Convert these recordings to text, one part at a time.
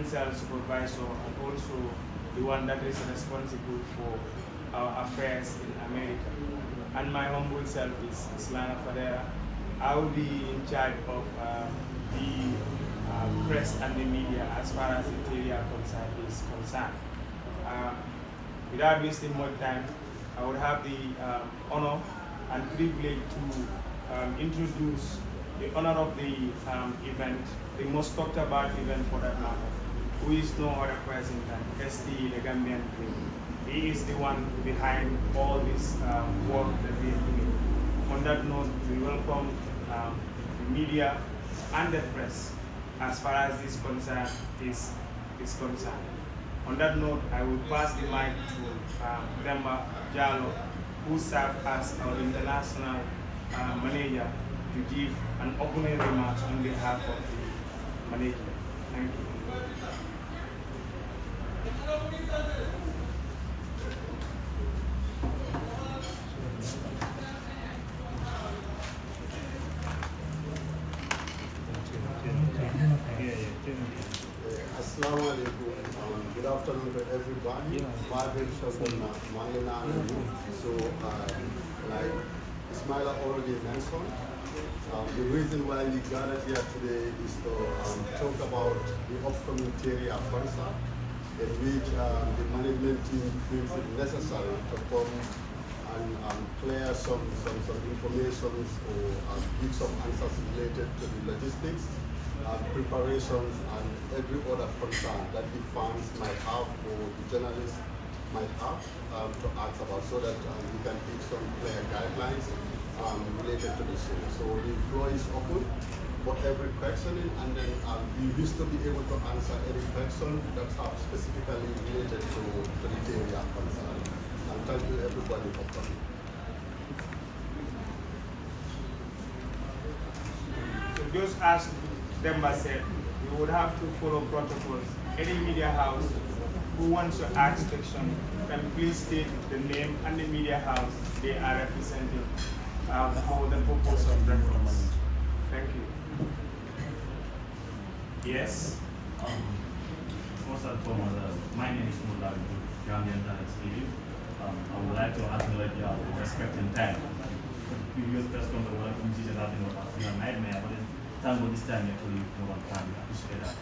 financial supervisor and also the one that is responsible for our affairs in America. And my humble self is Lana Fadera. I will be in charge of the press and the media as far as the area is concerned. Without wasting more time, I would have the honor and privilege to introduce the honor of the event, the most talked about event for that matter, who is no other person than ST, the Gambian King. He is the one behind all this work that we are doing. On that note, we welcome the media and the press as far as this concern is concerned. On that note, I will pass the mic to Demba Jallo, who serves as our international manager, to give an opening remarks on behalf of the management. Thank you. Assalamu alaikum. Good afternoon to everybody. So, like Ismaila already mentioned, the reason why we gathered here today is to talk about the upcoming area concert, in which the management team feels it necessary to come and clear some information or give some answers related to the logistics, preparations, and every other concern that the fans might have or the journalists might have to ask about, so that we can give some clear guidelines related to the show. So the floor is open for every questioning, and then we wish to be able to answer any question that are specifically related to the area concern. And thank you everybody for coming. So just as Demba said, we would have to follow protocols. Any media house who wants to ask question can please state the name and the media house they are representing for the purpose of reference. Thank you. Yes? First and foremost, my name is Mullah Gambian TV. I would like to acknowledge your respect and time. Previous press conference, I would like to that in a nightmare, but then thank God this time actually no one can appreciate that.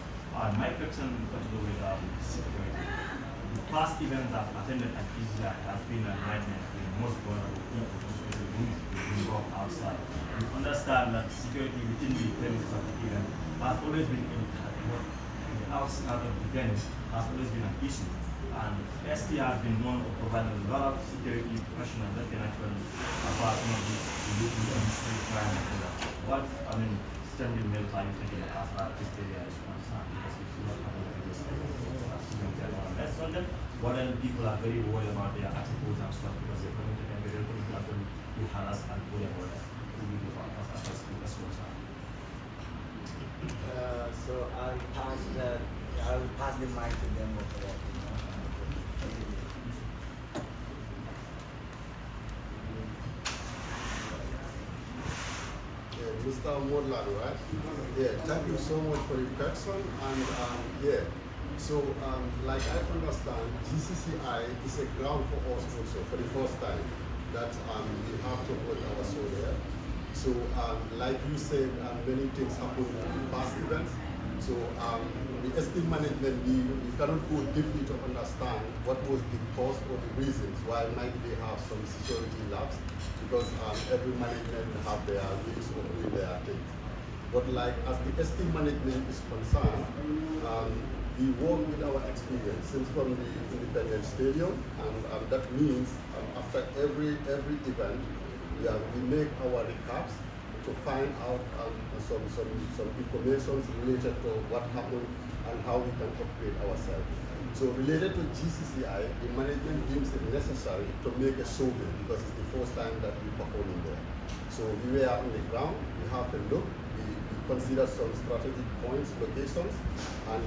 My question got to do with security. The past events I've attended at Israel has been a nightmare for the most vulnerable people who go outside. We understand that security within the premises of the event has always been in the outside of the venue has always been an issue. And ST has been known for providing a lot of security professionals that can actually about some of these street crime and all that. What standing measures are you taking as far as this area is concerned? Because we do not have what then people are very worried about their attitudes and stuff, because they're going to be very people who harass and worry about that. So I will pass the mic to them for that. Mr. Modlan, right? Yeah, thank you so much for your question. And yeah, so like I understand, GCCI is a ground for us also for the first time that we have to put our show there. So like you said, many things happen in past events. So the ST management, we cannot go deeply to understand what was the cause or the reasons why might they have some security lapse, because every management have their ways of doing their things. But like as the ST management is concerned, we work with our experience since from the Independence Stadium, and that means after every event, we make our recaps to find out some information related to what happened and how we can upgrade ourselves. So related to GCCI, the management deems it necessary to make a survey because it's the first time that we perform in there. So we were on the ground, we have a look, we consider some strategic points, locations, and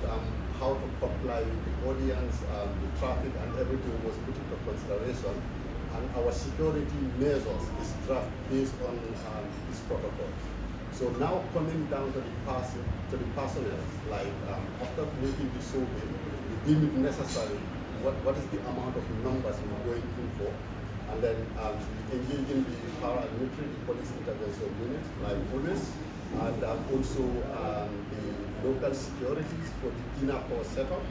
how to comply with the audience, the traffic, and everything was put into consideration. And our security measures is drafted based on this protocol. So now coming down to the personnel, like after making the survey, we deem it necessary. What is the amount of numbers we're going in for? And then we engage in the paramilitary, the police intervention unit, like always, and also the local securities for the inner core setup.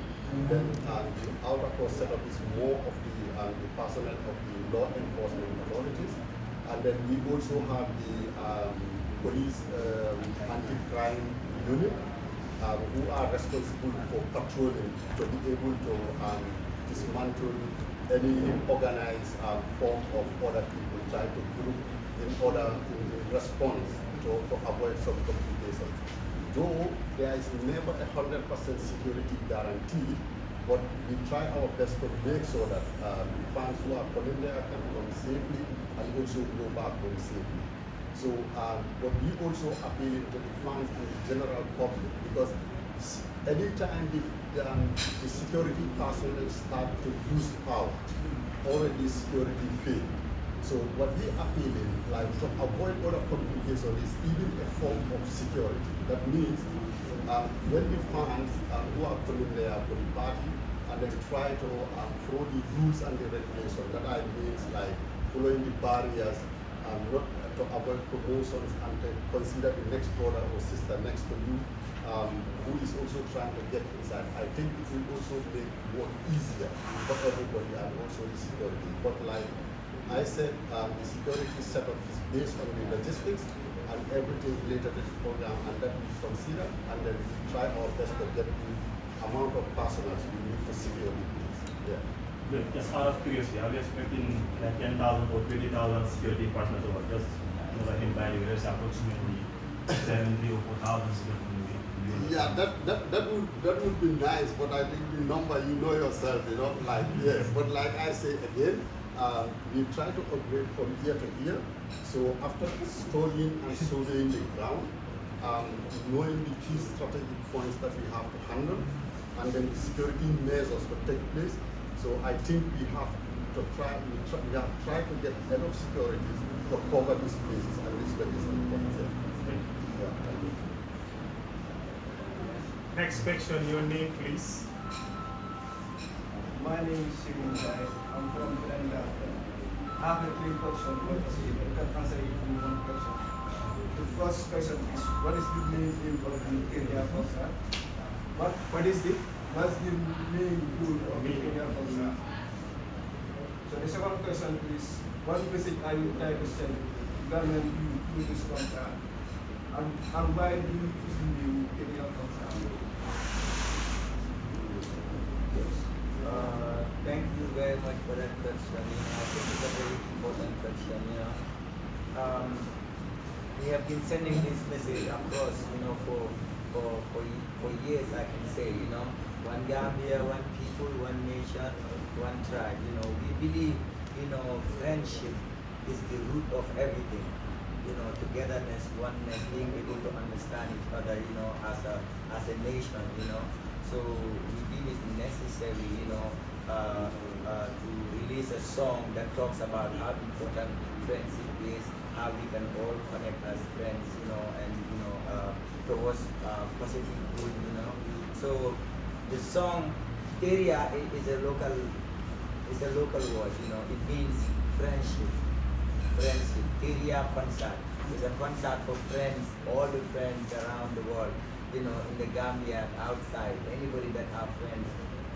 Then the outer core setup is more of the personnel of the law enforcement authorities. And then we also have the police anti-crime unit who are responsible for patrolling to be able to dismantle any organized form of other people trying to group in response to avoid some complications. Though there is never 100% security guaranteed, but we try our best to make sure that the fans who are coming there can come safely and also go back home safely. So, but we also appeal to the fans and the general public, because anytime the security personnel start to lose power, already security fail. So what we appeal in, like to avoid other complications, is even a form of security. That means when the fans who are coming there for the party and then try to follow the rules and the regulations, that means like following the barriers, not to avoid promotions and to consider the next brother or sister next to you who is also trying to get inside. I think it will also make work easier for everybody and also the security. But like I said, the security setup is based on the logistics and everything related to the program, and that we consider, and then we try our best to get the amount of personnel we need to secure the place. Yeah. But just out of curiosity, are we expecting like 10,000 or 20,000 security personnel, or just I think by the rest approximately 70 or 4,000 security? Yeah, that would be nice, but I think the number, you know yourself, like yes. But like I say again, we try to upgrade from year to year. So after studying and surveying the ground, knowing the key strategic points that we have to handle, and then the security measures to take place. So I think we have to try. We have tried to get enough securities to cover these places, and this is important. Yeah. Thank you. Next question, your name please. My name is Shirin Jai. I'm from Canada. I have a 3 questions, but you can answer it in 1 question. The first question is, what is the main goal of the area concert? What is the? What's the main goal of the area concert? So the second question is, what message are you trying to send to government through this concert? And why do you choose the area concert? Thank you very much for that question. I think it's a very important question. We have been sending this message across, for years. I can say, one Gambia, one people, one nation, one tribe. We believe, friendship is the root of everything. Togetherness, oneness, being able to understand each other, as a nation. So we deem it necessary, to release a song that talks about how important friendship is, how we can all connect as friends, towards positive good, So the song area is a local word, it means friendship. Area concert is a concert for friends, all the friends around the world, in the Gambia and outside. Anybody that have friends,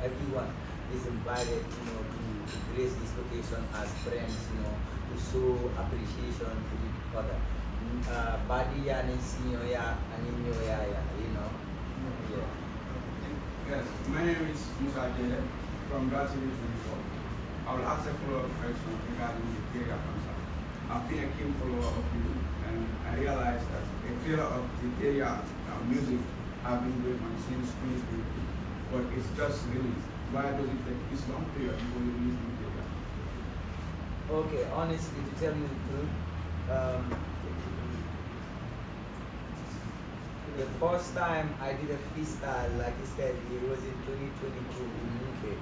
everyone is invited, to grace this location as friends, to show appreciation to each other. Badia ni sinyoya and inyoya, Yeah. Yes, my name is Musa Jere from Brazil. I will ask a follow-up question regarding the area concert. I've been a keen follower of you, and I realized that a failure of the area music have been going on since 2020, but it's just released. Why does it take this long period before you release the area? Okay, honestly, to tell you the truth, the first time I did a freestyle, like you said, it was in 2022 in UK.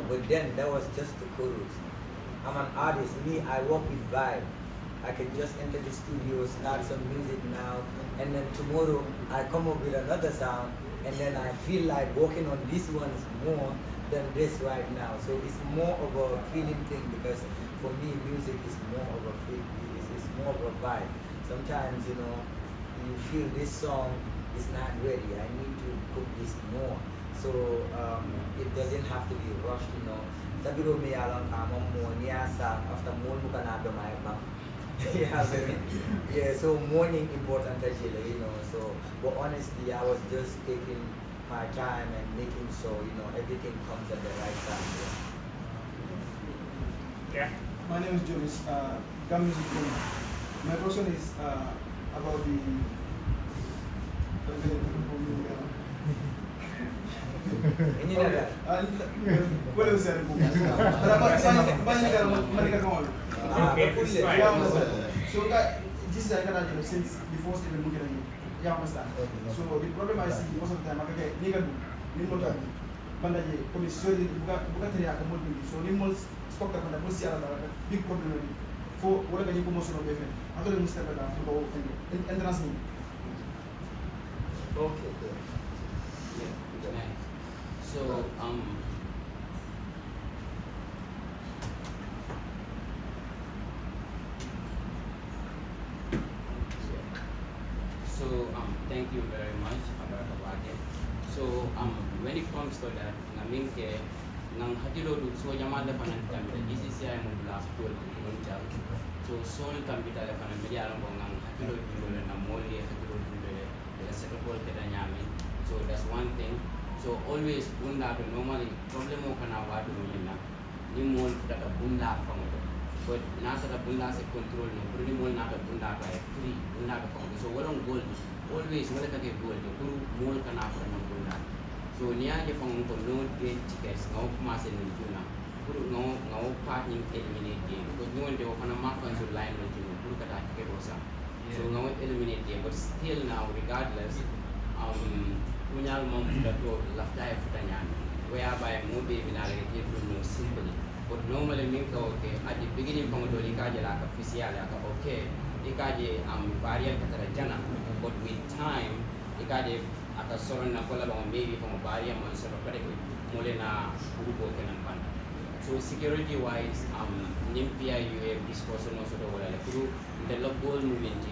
But then that was just the chorus. I'm an artist. Me, I work with vibe. I can just enter the studio, start some music now, and then tomorrow I come up with another sound, and then I feel like working on this one more than this right now. So it's more of a feeling thing, because for me music is more of a feel, it's more of a vibe. Sometimes, you know, you feel this song is not ready, I need to put this more. So it doesn't have to be rushed, you know. Sabiro me alang among mo niya sa after mo ka na do my mom. Yeah, yeah, so morning important as you know. So but honestly I was just taking my time and making sure, you know, everything comes at the right time. Yeah. My name is Jonas, Gambian. My question is about the Ini dah. boleh usah buku. Banyak kan mereka kawan. Okay, it's fine. Yeah, understand. So this is since before Stephen Booker again. Yeah, understand. So the problem I see most of the time, okay, ni kan ni mau tak, banda je komisi buka teriak kamu tu. So ni mau stok tak banda mesti ada big problem ni. For wala kan ni promotion of event. Aku dah mesti ada untuk entrance ni. Okay. Yeah, nice. So, thank you very much, Abate. So, when it comes to that, naminke, nang hatilo du so jamada panan tambe, DCCI mo blast tool on jam. So, so tambita le panan media alam nang hatilo du na moli hatilo du le setopol ke danyami. So, that's one thing. So always bunda to normally problem mo kana wadu yina ni mol daga bunda fango but nasa da bunda se control no buri mol nata bunda ka free bunda ka fango so walang goal always wala ka ke goal to kuru mol kana ko na bunda so niya je fango ko no de tickets ngaw kuma se ni juna kuru ngaw part ni eliminate game ko nyon de ko na ma fan so line no juna kuru ka ta ke rosa so ngaw eliminate game but still now regardless punyal mom that go lafta e futanyani whereby mo be binale ke no simply but normally min ka okay at the beginning pang do ka je la ka official ka okay ikaje barrier ka tara jana but with time ikaje aka soron na kola ba maybe pang barrier man so ka de mole na grupo kenan pan so security wise nimpia you discussion also do wala kuru the goal movement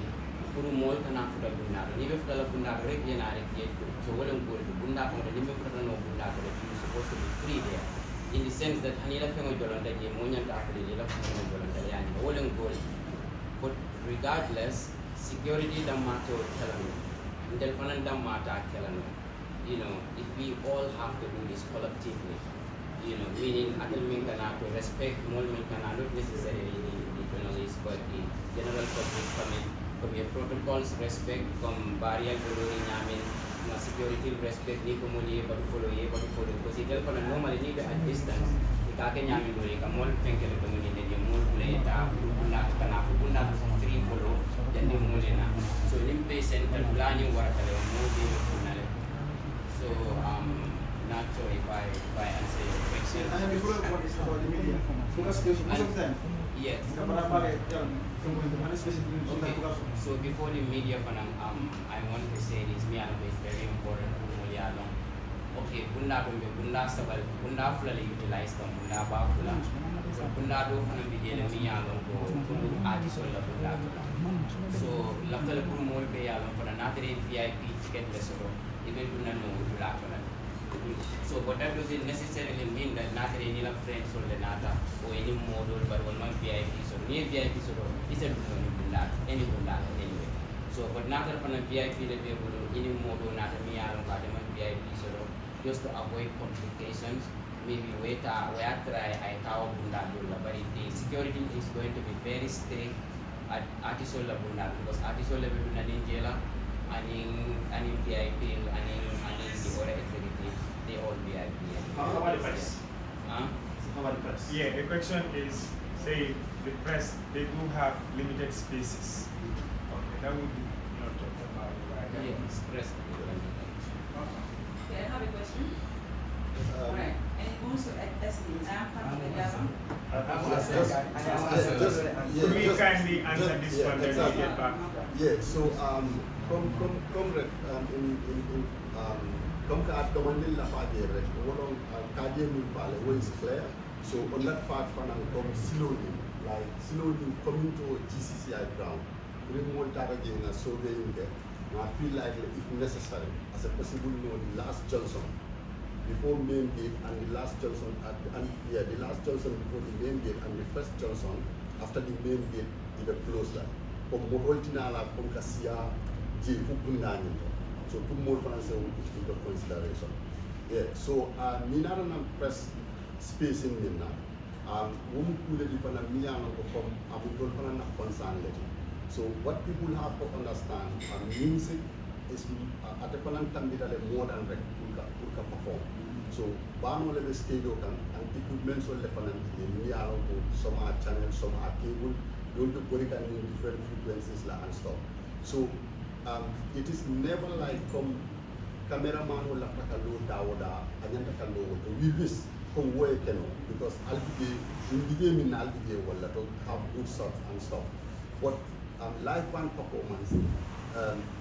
kuru mol kana fuda bunda ni be fuda bunda rek yana rek yeto so wala ngol bunda ko de nimbe fuda no bunda ko you supposed to be free there in the sense that hanila fengo jolanda je mo nyanta afle le la fengo jolanda yani wala ngol but regardless security da mato telano ndel fanan da mata kelano you know if we all have to do this collectively you know meaning atal min kana to respect mol min kana not necessarily the journalists but the general public coming from your protocols respect from barrier golori nyamin na security respect ni ko muli ba follow because it for normally ni at distance ikake nyamin dole ka mol penkel ko muli ne mol play ta bunda kana bunda 3 follow then ni muli na so limpe center planning work ale mo be kunale so not sure if I answer your question. And before what is about the media, because most of them, yes. Okay. So before the media, I want to say this. Me is very important. Okay, bunda sabal bunda fully utilized them. Bunda ba fula. So bunda do fana bigele mi along ko bunda artist la bunda. So laftal ko mo be along fana natere VIP ticket lesoro. Even bunda no bunda fana. So but that doesn't necessarily mean that not any friends or the nata or any model but one month VIP so near VIP so it's a any bunda anyway. So but not that from a VIP that we will any model not a me along VIP so just to avoid complications maybe wait where try I tower bunda but the security is going to be very strict at artisola bunda because artisola bunda ninjela and in VIP and in the order they all VIP. How about the press? Huh? How about the press? Yeah, the question is, say the press, they do have limited spaces. Okay, that would be not talked about, right? Yes, press. Okay, I have a question. Alright, and also as Could we kindly answer this one then we get back? Yeah, so come come ka commanding la fadere rek wono kaje min pale is clear. So on that part fanan come slowly coming to GCCI ground bring more data again and surveying there. I feel like if necessary as a possible the last Johnson before main gate and the last Johnson the last Johnson before the main gate and the first Johnson after the main gate in the closer. Comme Moroltina la comme Cassia J Fukunani. So put more financial into consideration. Yeah, so Minara press space in Nina. Woman could live on a Miano from Abudolfana concern. So what people have to understand music is at the point time more than Purka perform. So Bano level studio and equipment so level in Miano, some are channel, some are cable, going to put it in different frequencies and stuff. So it is never like from cameraman will have to load dawada agenda can load we wish from where can because I'll be in Albige will have good stuff and stuff. But live band performance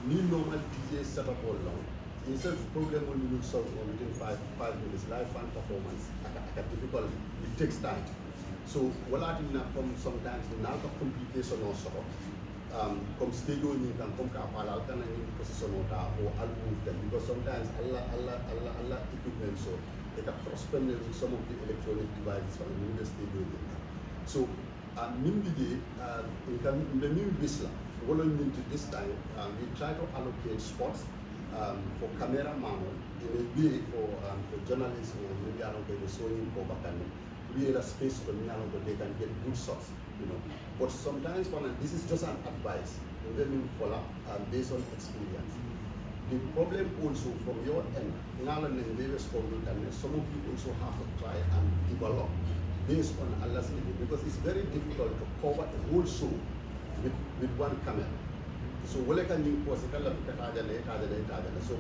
need normal DJ setup all long. Instead of program only will solve within 5 minutes. Live band performance difficult, it takes time. So what I do from sometimes the now complication also. Come studio ni kan come kapal kan ni position ota or I'll move them because sometimes Allah equipment so they can suspend some of the electronic devices from the studio. So Nimbide in the new Bisla, following into this time, we try to allocate spots for cameraman in a way for journalists or maybe I don't get the Sony or create a space for me they can get good shots, you know. But sometimes this is just an advice, follow based on experience. The problem also from your end, some of you also have to try and develop based on Allah's living because it's very difficult to cover a whole show with one camera. So so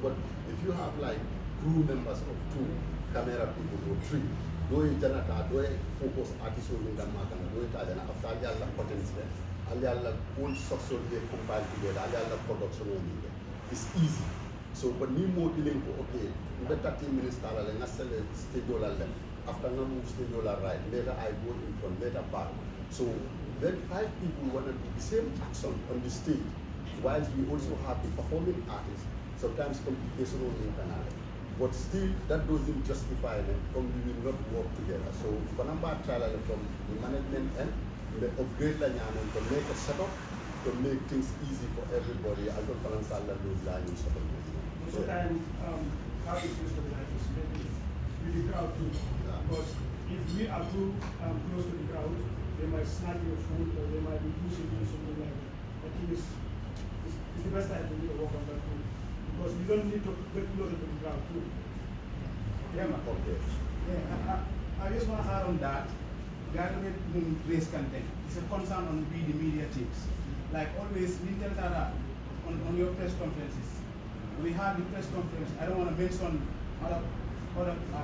but if you have like crew members of 2 camera people or 3, do focus artists in the market, after Allah patents there, Allah all social they compile together, Allah production only. It's easy. So but me more dealing okay, better 30 minutes I sell a studio left. After I move studio right, later I go in front, later back. So then 5 people want to do the same action on the stage, whilst we also have the performing artists, sometimes complication only canal. But still, that doesn't justify them from we will not work together. So, Panamba trial from the management end, they upgrade the and to make a setup to make things easy for everybody. I don't balance all the those lines. Sometimes, how it feels to the artists, maybe with the crowd too. Because if we are too close to the crowd, they might snag your food or they might be using you something like that. I think it's the best time for me to work on that too. Because we don't need to get closer to the crowd too. Yeah, man. Okay. Yeah, I just want to add on that. Government won't raise content. It's a concern on the media teams. Like always, we tell that on your press conferences. We have the press conference. I don't want to mention other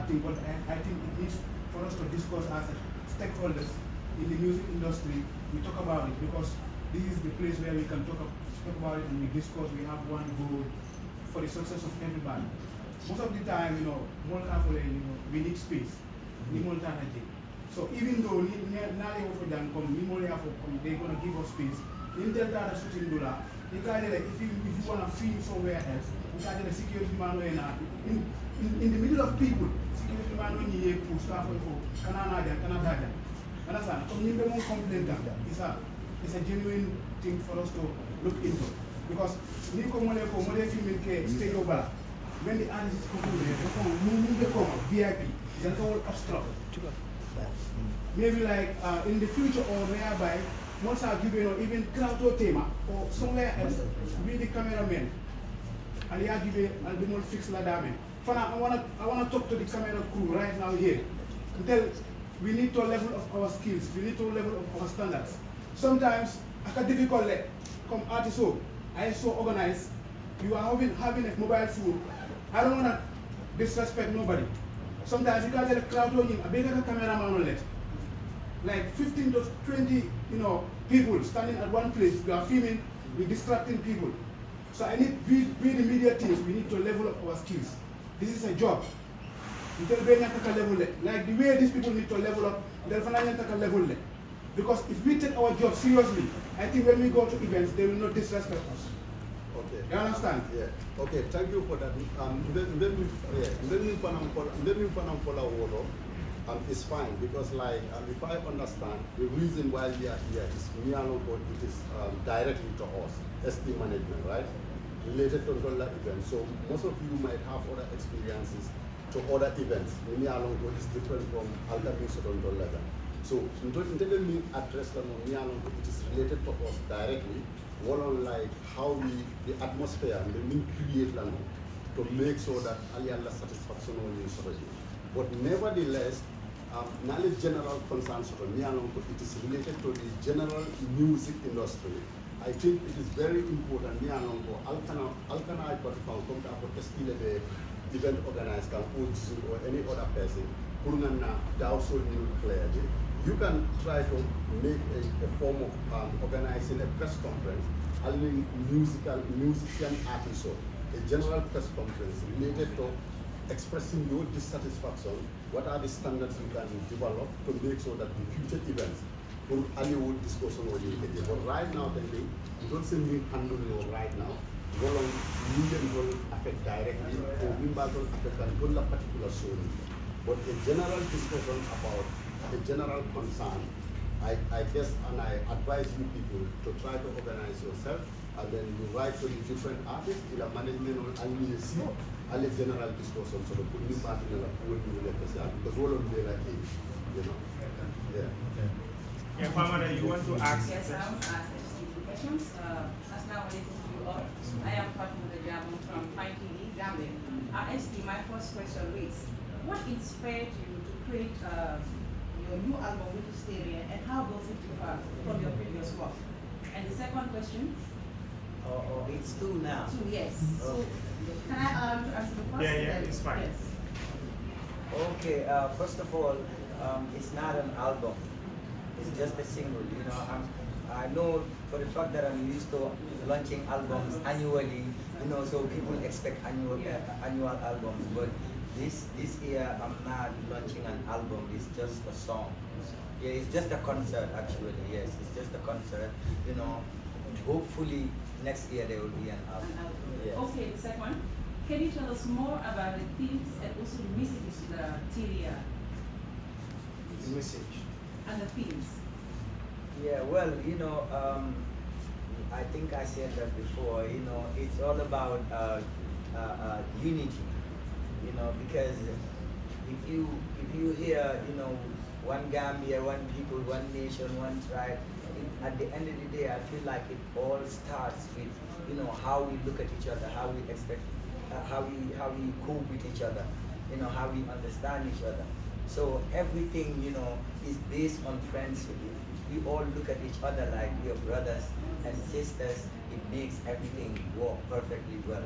things, but I think it needs for us to discuss as stakeholders in the music industry. We talk about it because this is the place where we can talk about it and we discuss. We have one goal for the success of everybody. Most of the time, we need space. So even though they're going to give us space, in the data shooting dollar, if you want to film somewhere else, you can get a security man in the middle of people, security man when you push stuff for Canada. Understand? It's a genuine thing for us to look into. Because when the artist is coming, VIP, they're all obstruct. Maybe like in the future or nearby, once I give even crowd tema or somewhere else, be the cameraman, and they are giving and the more fixed ladame. I wanna talk to the camera crew right now here. Until we need to level of our skills, we need to level of our standards. Sometimes I can difficult come artist I so organized. You are having a mobile phone. I don't wanna disrespect nobody. Sometimes you can tell the crowd on him, a bigger cameraman on it. Like 15 to 20, people standing at one place, we are filming, we're distracting people. So I need, we the media teams, we need to level up our skills. This is a job. Like the way these people need to level up, they'll find a level. Because if we take our job seriously, I think when we go to events, they will not disrespect us. Okay. You understand? Yeah. Okay, thank you for that. It's fine because like if I understand the reason why we are here is it is directly to us, ST management, right? Related to dollar events. So most of you might have other experiences to other events. Mialongo is different from other things on dollar. So until we address them on Mialongo, it is related to us directly. One on like how the atmosphere and the mean create land to make sure that Allah satisfaction on you. But nevertheless, knowledge general concerns on Mialongo, it is related to the general music industry. I think it is very important Mialongo, Alcana I got found come to Castile the event organizer or any other person, you can try to make a form of organizing a press conference, allowing musician artists, a general press conference related to expressing your dissatisfaction. What are the standards you can develop to make sure that the future events will Hollywood discussion or but right now you don't say me handle it right now. Will affect directly or will affect a particular show. But a general discussion about a general concern, I guess, and I advise you people to try to organize yourself and then you write to the different artists, either management or see a general discussion so the put part in because all of them are Yeah. Yeah, Pamela, you want to ask? Yes, I want to ask questions. Assalamu alaikum to you all. I am Fatima Jamu from Fine TV, Gambian. ST, my first question is, what inspired you to create your new album, which is Stereo, and how does it differ from your previous work? And the second question? It's two now. Two, yes. Okay. So, can I answer the first? Yeah, it's fine. Yes. Okay, first of all, it's not an album. It's just a single. I know for the fact that I'm used to launching albums annually. So people expect annual albums. But this year I'm not launching an album. It's just a song. Yeah, it's just a concert actually. Yes, it's just a concert. Hopefully next year there will be an album. Yes. Okay, the second one. Can you tell us more about the themes and also the messages to the Tyria? The message. And the themes. Yeah, well, I think I said that before. It's all about unity. Because if you hear, one Gambia, one people, one nation, one tribe, at the end of the day, I feel like it all starts with, how we look at each other, how we expect, how we cope with each other, how we understand each other. So everything, is based on friendship. If we all look at each other like we are brothers and sisters, it makes everything work perfectly well,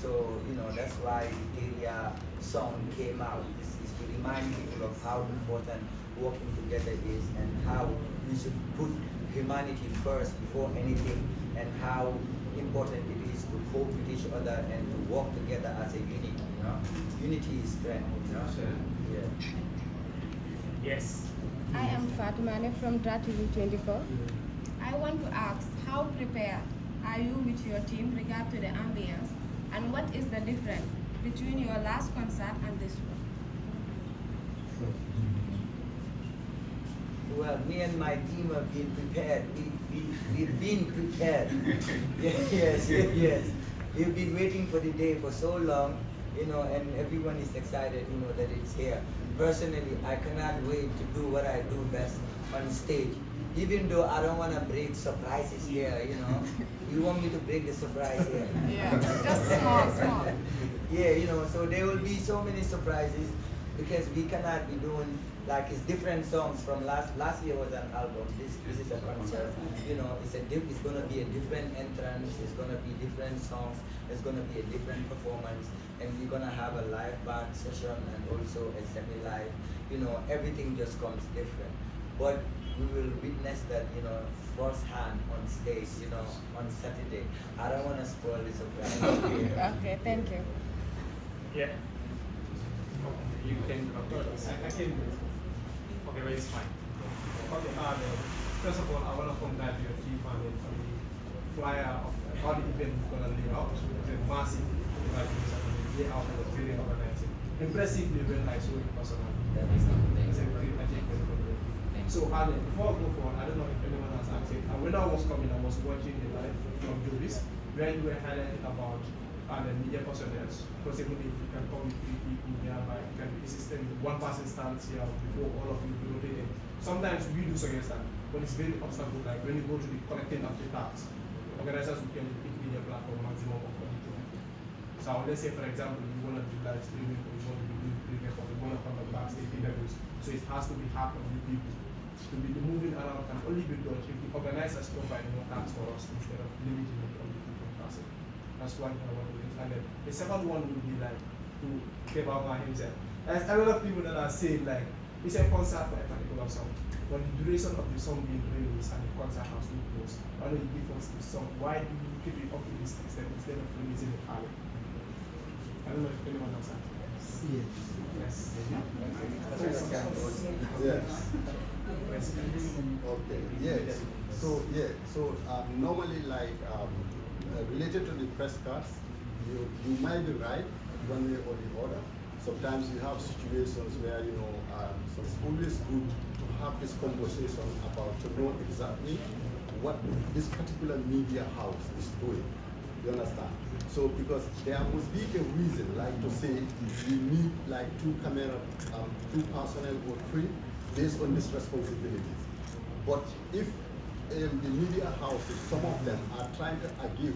So, that's why the Area song came out. This is to remind people of how important working together is and how we should put humanity first before anything and how important it is to cope with each other and to work together as a unit. Unity is strength. Yeah. Yes. I am Fatumane from DRATV 24. I want to ask, how prepared are you with your team regard to the ambience, and what is the difference between your last concert and this one? Well, me and my team have been prepared. We've been prepared. Yes. We've been waiting for the day for so long, and everyone is excited, that it's here. Personally, I cannot wait to do what I do best on stage. Even though I don't want to break surprises here, You want me to break the surprise here? Yeah, just small. Yeah, so there will be so many surprises. because we cannot be doing like it's different songs from last year was an album. This is a concert. You know, it's gonna be a different entrance. It's gonna be different songs. It's gonna be a different performance, and we're gonna have a live band session and also a semi-live. You know, everything just comes different, but we will witness that, you know, firsthand on stage, you know, on Saturday. I don't want to spoil the surprise. Okay, thank you. Yeah. You can I can do it. okay, but it's fine. Okay, first of all, I want to congratulate your team on the flyer of how the event is going to lay out. It's a massive congratulations on the layout and the very organizing. Impressively well, I saw it personally. It's a great achievement for the team. So, before I go forward, I don't know if anyone has asked it. When I was coming, I was watching the live from Jovis, where you were highlighting about the media personnel. Possibly, you can come with 3 people nearby. You can be a system, one person stands here before all of you be rotated. Sometimes we do suggest that, but it's very obstacle. Like when you go to the collecting of the tasks, organizers will tell you pick media platform maximum of 42 people. So let's say, for example, you want to do live streaming, or you want to be doing premiere, or you want to come back backstage interviews. So it has to be half of the people. To be moving around can only be done if the organizers provide more tasks for us instead of limiting it on the people person. That's one thing I want to do. And then the second one would be like to Kebama himself. There's a lot of people that are saying like it's a concert for a particular song, but the duration of the song being released and the concert has to close. Why don't you give us the song? Why do you keep it up to this extent instead of releasing it early? I don't know if anyone else has. Yes. Yes. Okay. Yes. So normally like related to the press cards, you might be right one way or the other. Sometimes you have situations where so it's always good to have this conversation about to know exactly what this particular media house is doing. You understand? So because there must be a reason, like to say you need like 2 camera, 2 personnel or 3 based on these responsibilities. But if the media houses, some of them are trying to argue,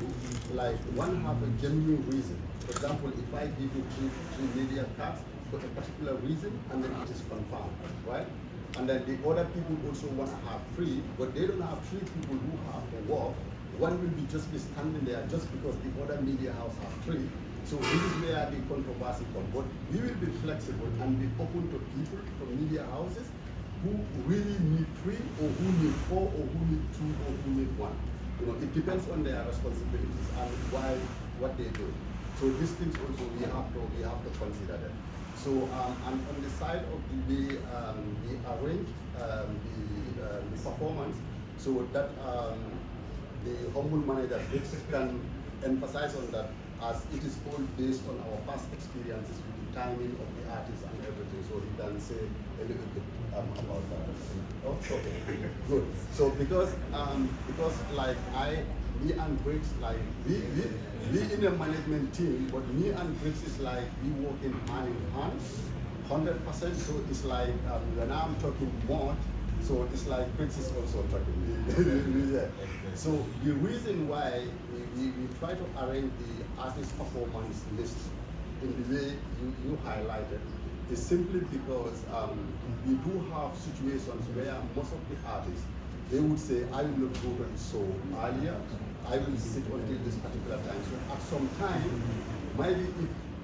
like one have a genuine reason. For example, if I give you three media cards for a particular reason, and then it is confirmed, right? And then the other people also want to have 3, but they don't have 3 people who have to work. One will be just be standing there just because the other media house have 3. So this is where the controversy comes. But we will be flexible and be open to people from media houses who really need 3, or who need 4, or who need 2, or who need 1. It depends on their responsibilities and what they do. So these things also we have to consider that. So and on the side of the arrange the performance, so that the humble manager can emphasize on that, as it is all based on our past experiences with the timing of the artists and everything. So he can say a little bit about that. Oh, okay, good. So because like me and Briggs, like we in a management team, but me and Briggs is like we working hand in hand, 100%. So it's like when I'm talking more, so it's like Briggs is also talking. Yeah. So the reason why we try to arrange the artist performance list in the way you highlighted is simply because we do have situations where most of the artists, they would say, I will not go to the show earlier, I will sit until this particular time. So at some time, maybe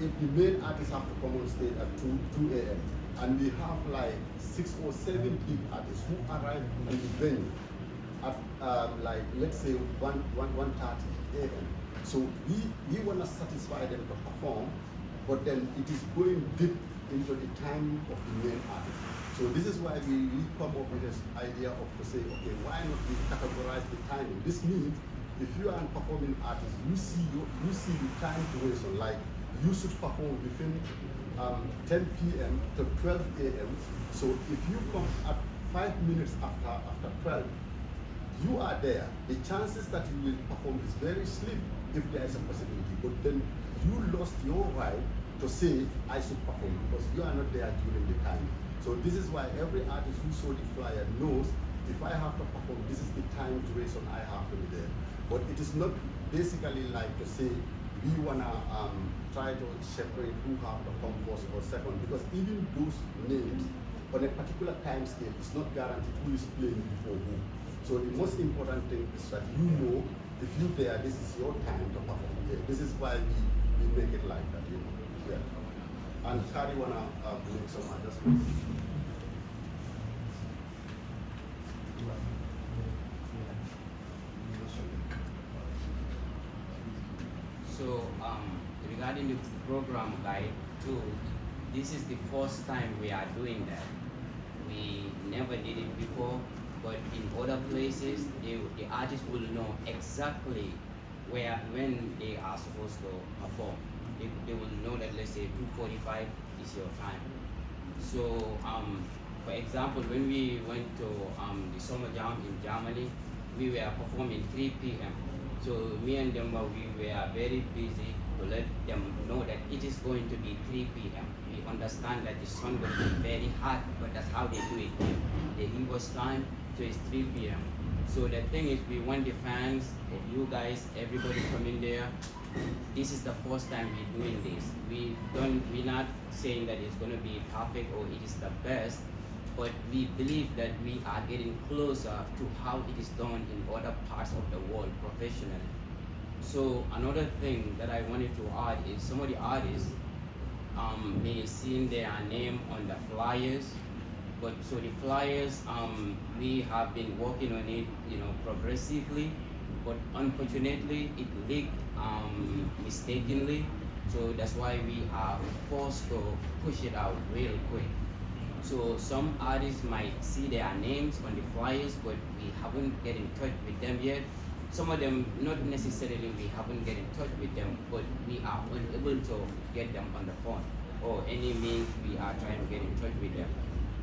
if the main artists have to come on stage at 2 a.m. and we have like 6 or 7 big artists who arrive at the venue at like let's say 1:30 a.m. So we want to satisfy them to perform, but then it is going deep into the time of the main artist. So this is why we come up with this idea of to say, okay, why not we categorize the timing? This means if you are a performing artist, you see the time duration, like you should perform within 10 p.m. to 12 a.m. So if you come at 5 minutes after 12, you are there. The chances that you will perform is very slim if there is a possibility. But then you lost your right to say, I should perform, because you are not there during the time. So this is why every artist who saw the flyer knows, if I have to perform, this is the time duration I have to be there. But it is not basically like to say, we wanna try to separate who have to come first or second, because even those names on a particular time scale, it's not guaranteed who is playing before who. So the most important thing is that you know, if you're there, this is your time to perform. Yeah, this is why we make it like that, you know. Yeah. And Kari wanna make some adjustments. So regarding the program guide too, this is the first time we are doing that. We never did it before, but in other places, the artists will know exactly when they are supposed to perform. They will know that, let's say 2:45 is your time. So for example, when we went to the summer jam in Germany, we were performing 3 p.m. So me and them, we were very busy to let them know that it is going to be 3 p.m. We understand that the sun will be very hot, but that's how they do it. They give us time, so it's 3 p.m. So the thing is, we want the fans, you guys, everybody coming there. This is the first time we're doing this. We're not saying that it's going to be perfect or it is the best, but we believe that we are getting closer to how it is done in other parts of the world professionally. So another thing that I wanted to add is some of the artists may see their name on the flyers, but so the flyers, we have been working on it, progressively, but unfortunately it leaked mistakenly. So that's why we are forced to push it out real quick. So some artists might see their names on the flyers, but we haven't get in touch with them yet. Some of them, not necessarily we haven't get in touch with them, but we are unable to get them on the phone or any means we are trying to get in touch with them.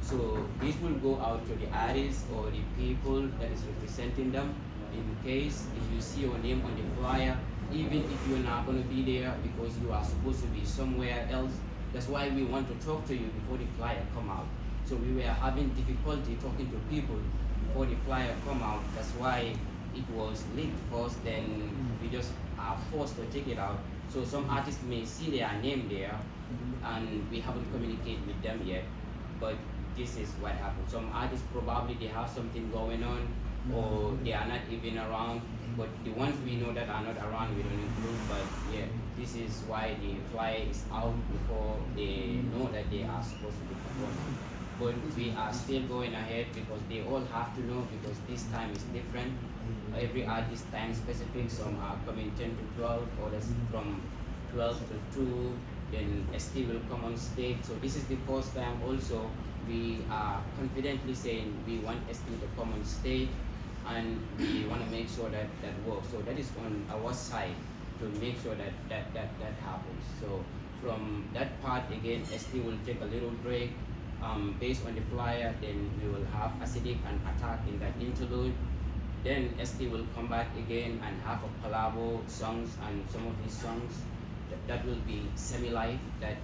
So this will go out to the artists or the people that is representing them. In case if you see your name on the flyer, even if you're not going to be there because you are supposed to be somewhere else, that's why we want to talk to you before the flyer come out. So we were having difficulty talking to people before the flyer come out. That's why it was leaked first, then we just are forced to take it out. So some artists may see their name there, and we haven't communicated with them yet. But this is what happened. Some artists probably they have something going on, or they are not even around. But the ones we know that are not around, we don't include. But yeah, this is why the flyer is out before they know that they are supposed to be performing. But we are still going ahead because they all have to know, because this time is different. Every artist time specific. Some are coming 10 to 12, others from 12 to 2. Then ST will come on stage. So this is the first time also we are confidently saying we want ST to come on stage, and we want to make sure that that works. So that is on our side to make sure that happens. So from that part again, ST will take a little break based on the flyer. Then we will have Acidic and Attack in that interlude. Then ST will come back again and have a collabo songs, and some of these songs that will be semi-live. That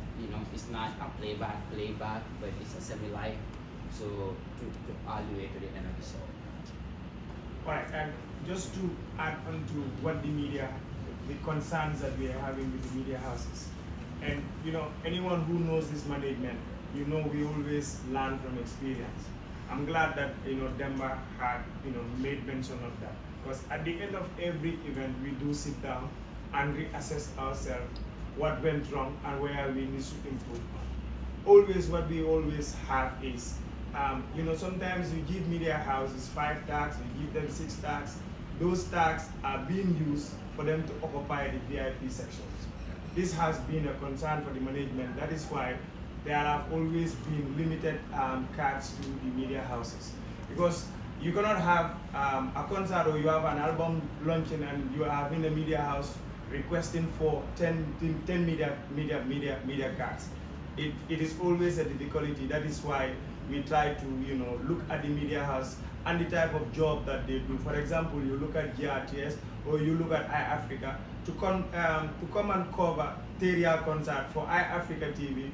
it's not a playback, but it's a semi-live. So to all the way to the end of the song. Right, and just to add on to what the concerns that we are having with the media houses, and anyone who knows this management, we always learn from experience. I'm glad that Demba had made mention of that, because at the end of every event we do sit down and reassess ourselves what went wrong and where we need to improve. Always what we always have is sometimes we give media houses 5 tags, we give them 6 tags. Those tags are being used for them to occupy the VIP sections. This has been a concern for the management. That is why there have always been limited cards to the media houses. Because you cannot have a concert or you have an album launching and you are having a media house requesting for 10 media cards. It is always a difficulty. That is why we try to look at the media house and the type of job that they do. For example, you look at GRTS or you look at iAfrica to come and cover Teria concert for iAfrica TV.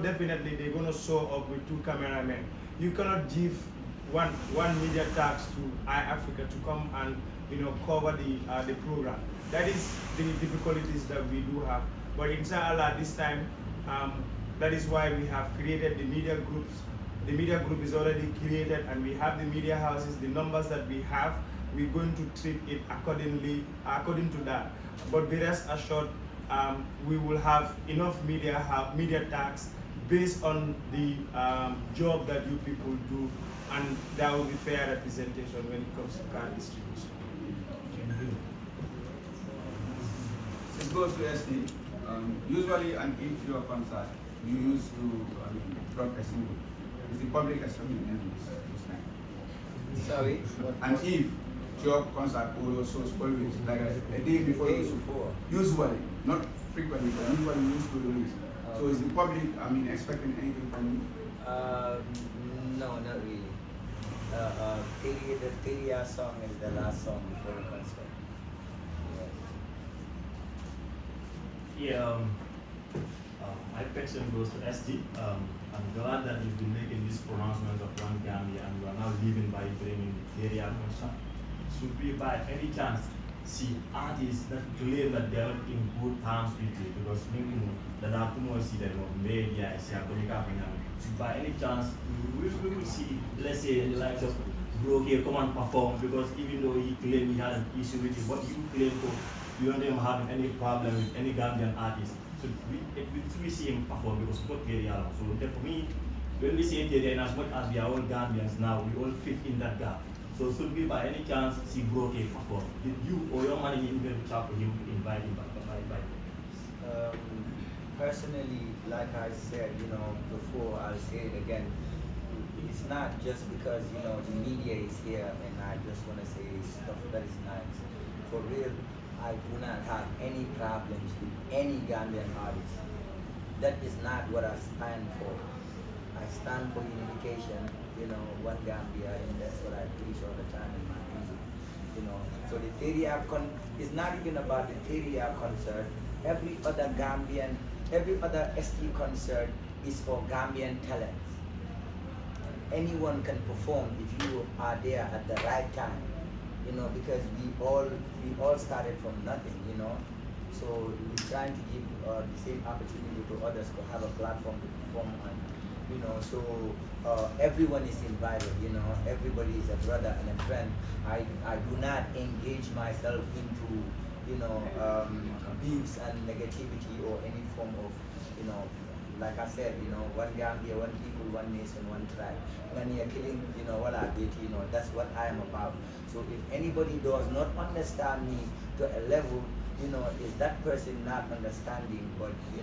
Definitely they're gonna show up with 2 cameramen. You cannot give one media tax to iAfrica to come and cover the program. That is the difficulties that we do have. But inshallah, this time, that is why we have created the media groups. The media group is already created, and we have the media houses. The numbers that we have, we're going to treat it according to that. But be rest assured, we will have enough media tags based on the job that you people do, and that will be fair representation when it comes to card distribution. This goes to SD. Usually, and if you're concerned, you used to drop a single. Is the public accepting this time? Sorry? And if your concert also always like a day before you usually, not frequently, but usually you used to release. So is the public, expecting anything from you? No, not really. The Teria song is the last song before the concert. Yeah, my question goes to ST. I'm glad that you've been making these pronouncements of One Gambia, and you are now living by bringing the area concert. Should we by any chance see artists that claim that they are not in good terms with you? Because maybe that are too much that media is should by any chance we will see, let's say, the likes of Broke come and perform, because even though he claimed he had an issue with you, what you claim for, you don't even having any problem with any Gambian artist. So we see him perform because what area. So for me, when we say area, and as much as we are all Gambians now, we all fit in that gap. So should we by any chance see Broke perform? Did you or your manager even reach out to him to invite him back? Personally, like I said, before, I'll say it again. It's not just because, the media is here and I just want to say stuff that is nice. For real, I do not have any problems with any Gambian artist. That is not what I stand for. I stand for unification, one Gambia, and that's what I preach all the time in my music. So the Teria it's not even about the Teria concert. Every other ST concert is for Gambian talent. Anyone can perform if you are there at the right time, because we all started from nothing, So we're trying to give the same opportunity to others to have a platform to perform on, So everyone is invited, Everybody is a brother and a friend. I do not engage myself into, beefs and negativity or any form of, like I said, one Gambia, one people, one nation, one tribe. When you're killing, that's what I am about. So if anybody does not understand me to a level, is that person not understanding? But we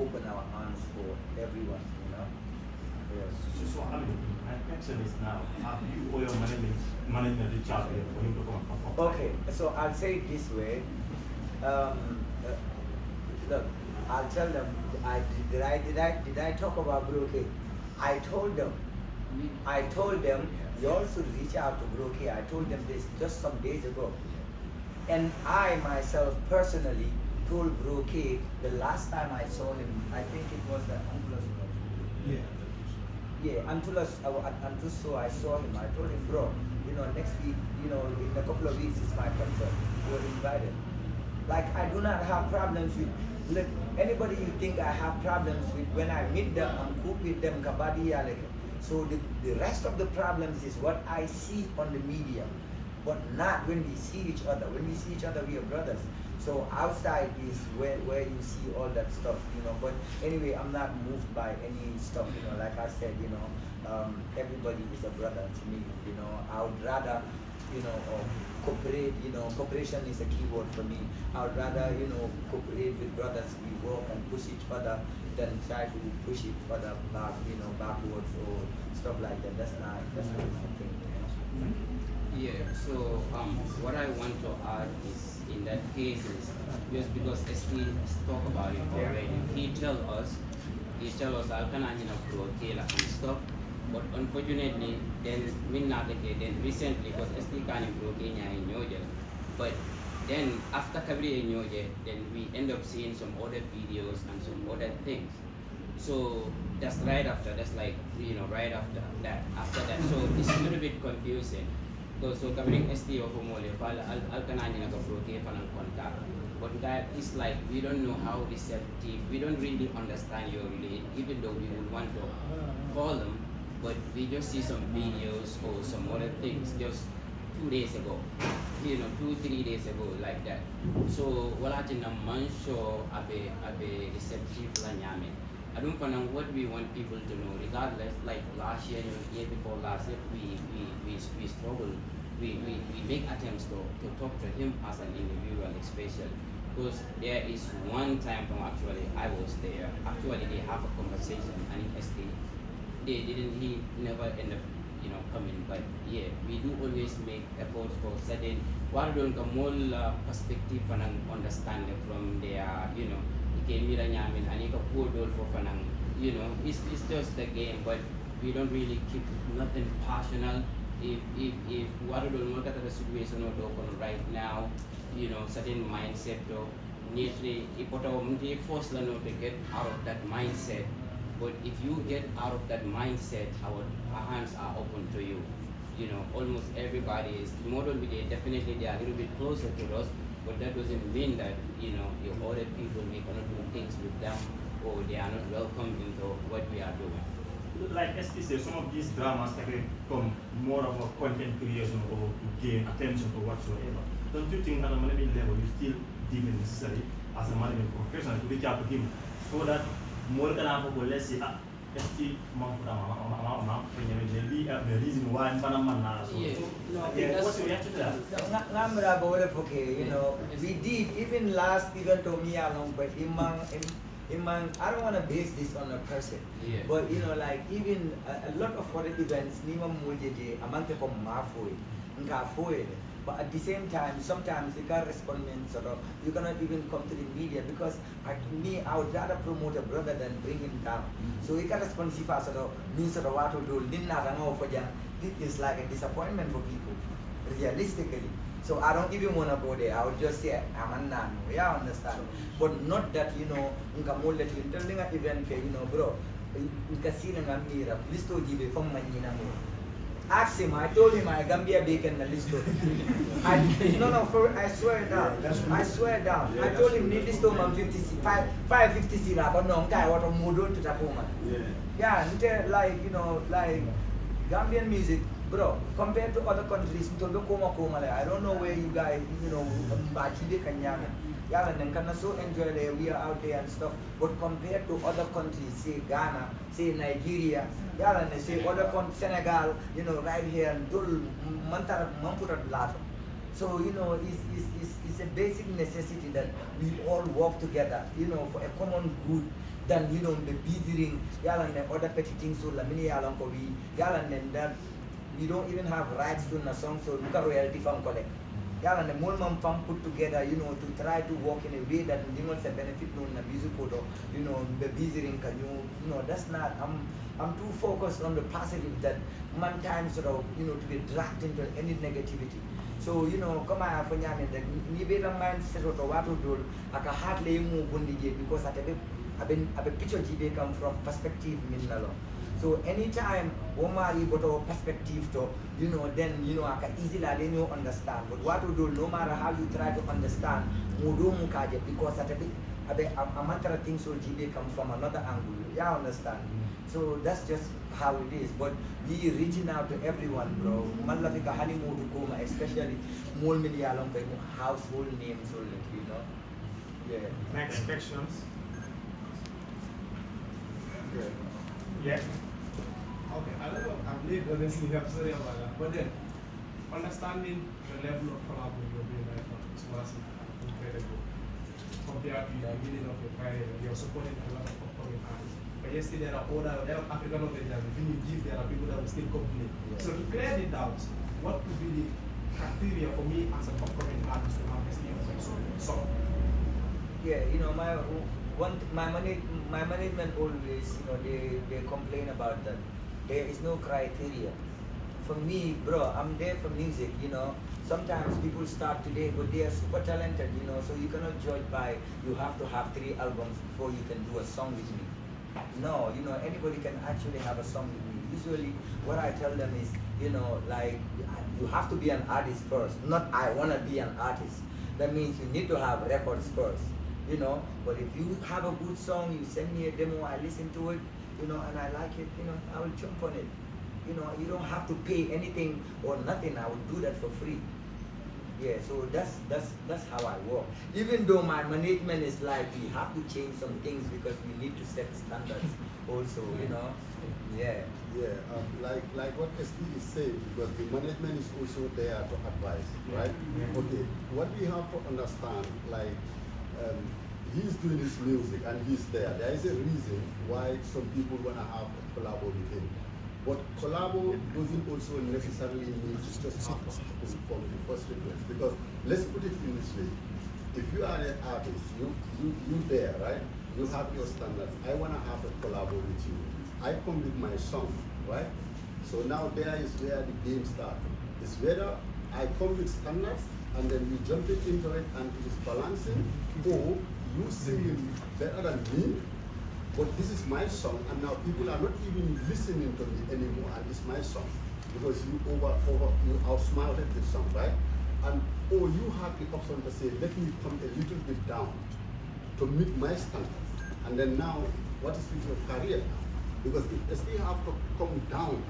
open our arms for everyone, Yes. So my question is now, have you or your management reached out for him to come and perform? Okay, so I'll say it this way. Look, I'll tell them. Did I talk about Broke? I told them. You all should reach out to Broke. I told them this just some days ago, and I myself personally told Broke the last time I saw him. I think it was the Antulus. Yeah, Antulus. So I saw him. I told him, bro, next week, in a couple of weeks, it's my concert. You're invited. Like, I do not have problems with, look, anybody you think I have problems with, when I meet them, I'm cool with them, kabadi aleke. So the rest of the problems is what I see on the media, but not when we see each other. When we see each other, we are brothers. So outside is where you see all that stuff, But anyway, I'm not moved by any stuff, Like I said, everybody is a brother to me, I would rather, cooperate, cooperation is a key word for me. I would rather, cooperate with brothers, we work and push each other than try to push each other back, backwards or stuff like that. That's not my thing, Yeah, so what I want to add is, in that case is, just because ST talk about it already, he tell us Alkananya Broke and stuff. But unfortunately, then recently, because ST can't Broke in Nyoja. But then after Kabri in Nyoja, then we end up seeing some other videos and some other things. So that's right after that. After that. So it's a little bit confusing. So coming ST of Omole, Al Kanani Nakaproke Fanan contact. But that is like we don't know how receptive, we don't really understand your relay, even though we would want to call them, but we just see some videos or some other things just 2 days ago, 2, 3 days ago, like that. So wala tina man show abe receptive la nyame. I don't know what we want people to know, regardless, like last year, year before last year, we struggle. We make attempts to talk to him as an individual, especially because there is one time from actually I was there. Actually, they have a conversation, and in ST, he never end up coming. But yeah, we do always make efforts for certain what don't come more perspective and understanding from their game and for fanang it's just the game, but we don't really keep nothing personal. If what do look at the situation right now, certain mindset though neatly if force to get out of that mindset. But if you get out of that mindset, our hands are open to you. Almost everybody is model with it. Definitely they are a little bit closer to us, but that doesn't mean that your other people may cannot do things with them or they are not welcome into what we are doing. Like ST said, some of these dramas become more of a content creation or to gain attention or whatsoever. Don't you think at a management level you still deem it necessary as a management professional to reach out to him so that more than half of let's say ST the reason why what's your reaction to that? We did even last event to me along, but I don't want to base this on a person, but like even a lot of other events, but at the same time, sometimes you can't respond, you cannot even come to the media because I would rather promote a brother than bring him down. So you can respond if I means what to do. This is like a disappointment for people, realistically. So I don't even want to go there. I would just say I'm a nano. Yeah, understand. But not that unka mo let you tell nga event bro. Unka sila nga mira. Listo gibe from manina mo. Ask him. I told him I Gambia bacon na listo. I swear down. I swear down. I told him need listo man 550 sila. But no, guy what a model to Tapoma. Yeah, like Gambian music. Bro, compared to other countries, I don't know where you guys, so enjoy there, we are out there and stuff. But compared to other countries, say Ghana, say Nigeria, say other countries, Senegal, right here, and so it's a basic necessity that we all work together, for a common good. Than the beating, and other petty things. So that we don't even have rights to a song, so look at royalty from collect. And the more pump put together, to try to work in a way that the benefit no na music photo, the busy that's not I'm too focused on the positive that man time to be dragged into any negativity. So come on for that ni better mindset to what to do I can hardly move because I've been picture GB come from perspective minalo. So anytime Omari got a perspective to, then I can easily understand. But what to do, no matter how you try to understand, because a matter of things will GB come from another angle. Yeah, understand. So that's just how it is. But we reaching out to everyone, bro. Malafika honeymoon to come, especially more million household names, Yeah. Next questions. Yeah. Okay, I don't know, I'm late, honestly, I'm sorry about that. But then, understanding the level of collaboration you're doing right now is massive and incredible. Compared to the beginning of your career, you're supporting a lot of upcoming artists. But yes, still there are African organizations, when you give, there are people that will still complain. Yeah. So to clear the doubts, what would be the criteria for me as an upcoming artist to have this song? Yeah, my management always, they complain about that. There is no criteria. For me, bro, I'm there for music, Sometimes people start today, but they are super talented, so you cannot judge by, you have to have 3 albums before you can do a song with me. No, anybody can actually have a song with me. Usually, what I tell them is, like, you have to be an artist first, not I want to be an artist. That means you need to have records first, But if you have a good song, you send me a demo, I listen to it, and I like it, I will jump on it. You don't have to pay anything or nothing. I will do that for free. Yeah, so that's how I work. Even though my management is like, we have to change some things because we need to set standards also, Yeah. Yeah, like what SD is saying, because the management is also there to advise, right? Okay, what we have to understand, like, he's doing his music and he's there. There is a reason why some people want to have a collab with him. But collabo doesn't also necessarily mean to just have to from the first request. Because let's put it in this way. If you are an artist, you there, right? You have your standards. I want to have a collabo with you. I come with my song, right? So now there is where the game starts. It's whether I come with standards and then we jump it into it and it is balancing, or you sing it better than me, but this is my song, and now people are not even listening to me anymore, and it's my song because you you outsmarted the song, right? And or you have the option to say, let me come a little bit down to meet my standards, and then now what is with your career now? Because if they have to come down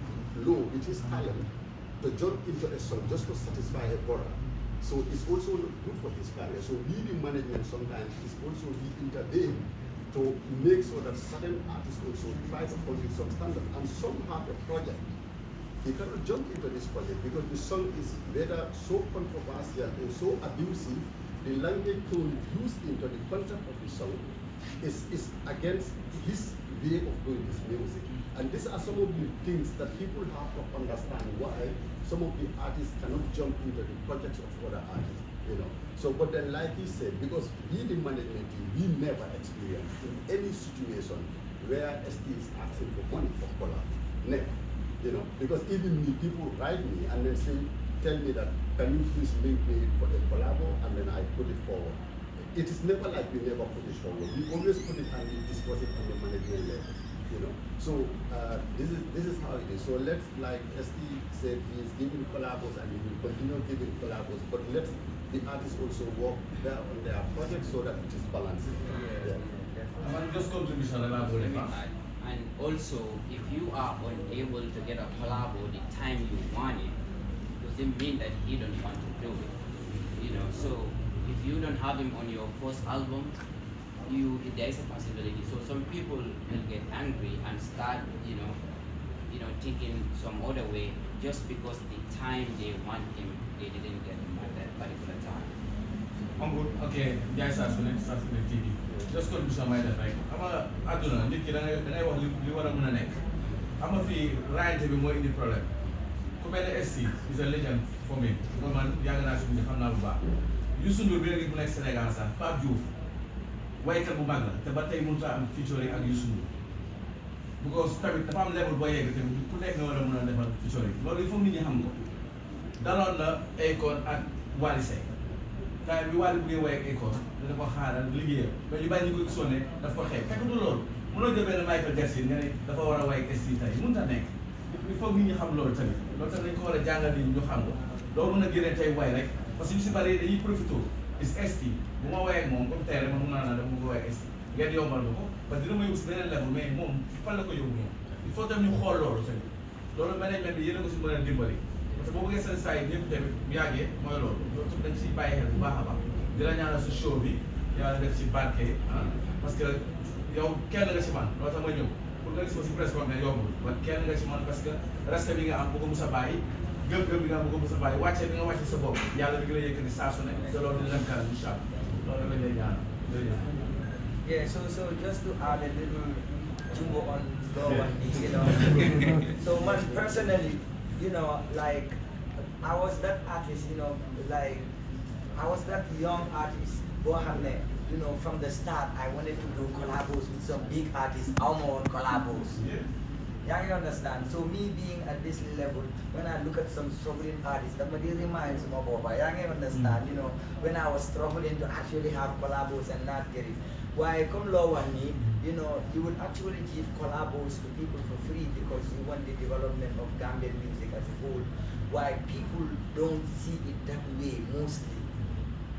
low, which is talent, to jump into a song just to satisfy a brother, so it's also not good for his career. So we, the management, sometimes is also we intervene to make sure that certain artists also try to fulfill some standard, and some have a project. They cannot jump into this project because the song is whether so controversial and so abusive, the language tone used into the concept of the song is against his way of doing his music. And these are some of the things that people have to understand why some of the artists cannot jump into the projects of other artists. So, but then like he said, because we the management team, we never experience in any situation where ST is asking for money for collab. Never. Because even me, people write me and then tell me that, can you please link me for a collabo, and then I put it forward. It is never like we never put it forward. We always put it and we discuss it on the management level. So this is how it is. So let's, like ST said, he is giving collabos and he will continue giving collabos, but let's the artists also work there on their project so that it is balancing. Just contribution about and also, if you are unable to get a collabo the time you want it, doesn't mean that he don't want to do it. So if you don't have him on your first album, there is a possibility. So some people will get angry and start, thinking some other way just because the time they want him, they didn't get him at that particular time. I'm good. Okay, guys, that's the TV. Just contribution my that, right? I don't know. Niki, I want you want to neck. I'm a fee right to be more in the problem. Commander SC is a legend for me. Man, young and I should be you soon will be able to next Senegal, sir. Pap Diouf. Why can we magna? The battle munta and featuring and you soon. Because the farm level boy, you put like no other man featuring. Not if only Hamgo. Down the Acon at Walisay. Time we want to be away Acon, the Bahar and Libya. But you buy the good son, the forehead. Can do Lord. One of the better Michael Jackson, the power away SC time. Munta neck. Before me, you have Lord. Not only call a jungle in your hamgo. Don't want to get a tay white like. Parce que ñu si bari dañuy profité is ST bu ma woowee ak moom comme tey rek man mun naa dama bëgg a woowee ST ngeen yombal ma ko parce que dina ma yóbbu si beneen level mais moom fan la ko yóbbu moom il faut tamit ñu xool loolu tamit loolu management bi yéen a ko si mën a dimbali parce que boo bëggee seen saa yi ñëpp tamit bu yàggee mooy loolu loolu tamit dañ siy bàyyi xel bu baax a baax di la ñaanal sa show bi yàlla def si barke parce que yow kenn nga si man loolu tax ma ñëw pour nga gis ko si presse conference yombul ba kenn nga si man parce que respect bi nga am bu ko mus a bàyyi gëm-gëm bi nga bëgg a bàyyi wàcce bi nga wàcce sa bopp yàlla bi nga la yëkkati saa su ne te loolu dina leen kanam incha allah loolu la ñuy ñaan Yeah, so just to add a little jumbo on Go and so man personally, like I was that artist, like I was that young artist, from the start I wanted to do collabos with some big artists, Almo collabos. Yeah, you understand. So me being at this level, when I look at some struggling artists, that really reminds me of Boba. You understand, when I was struggling to actually have collabos and not get it. Why come low on me, you know, you would actually give collabos to people for free because you want the development of Gambian music as a whole. Why people don't see it that way mostly.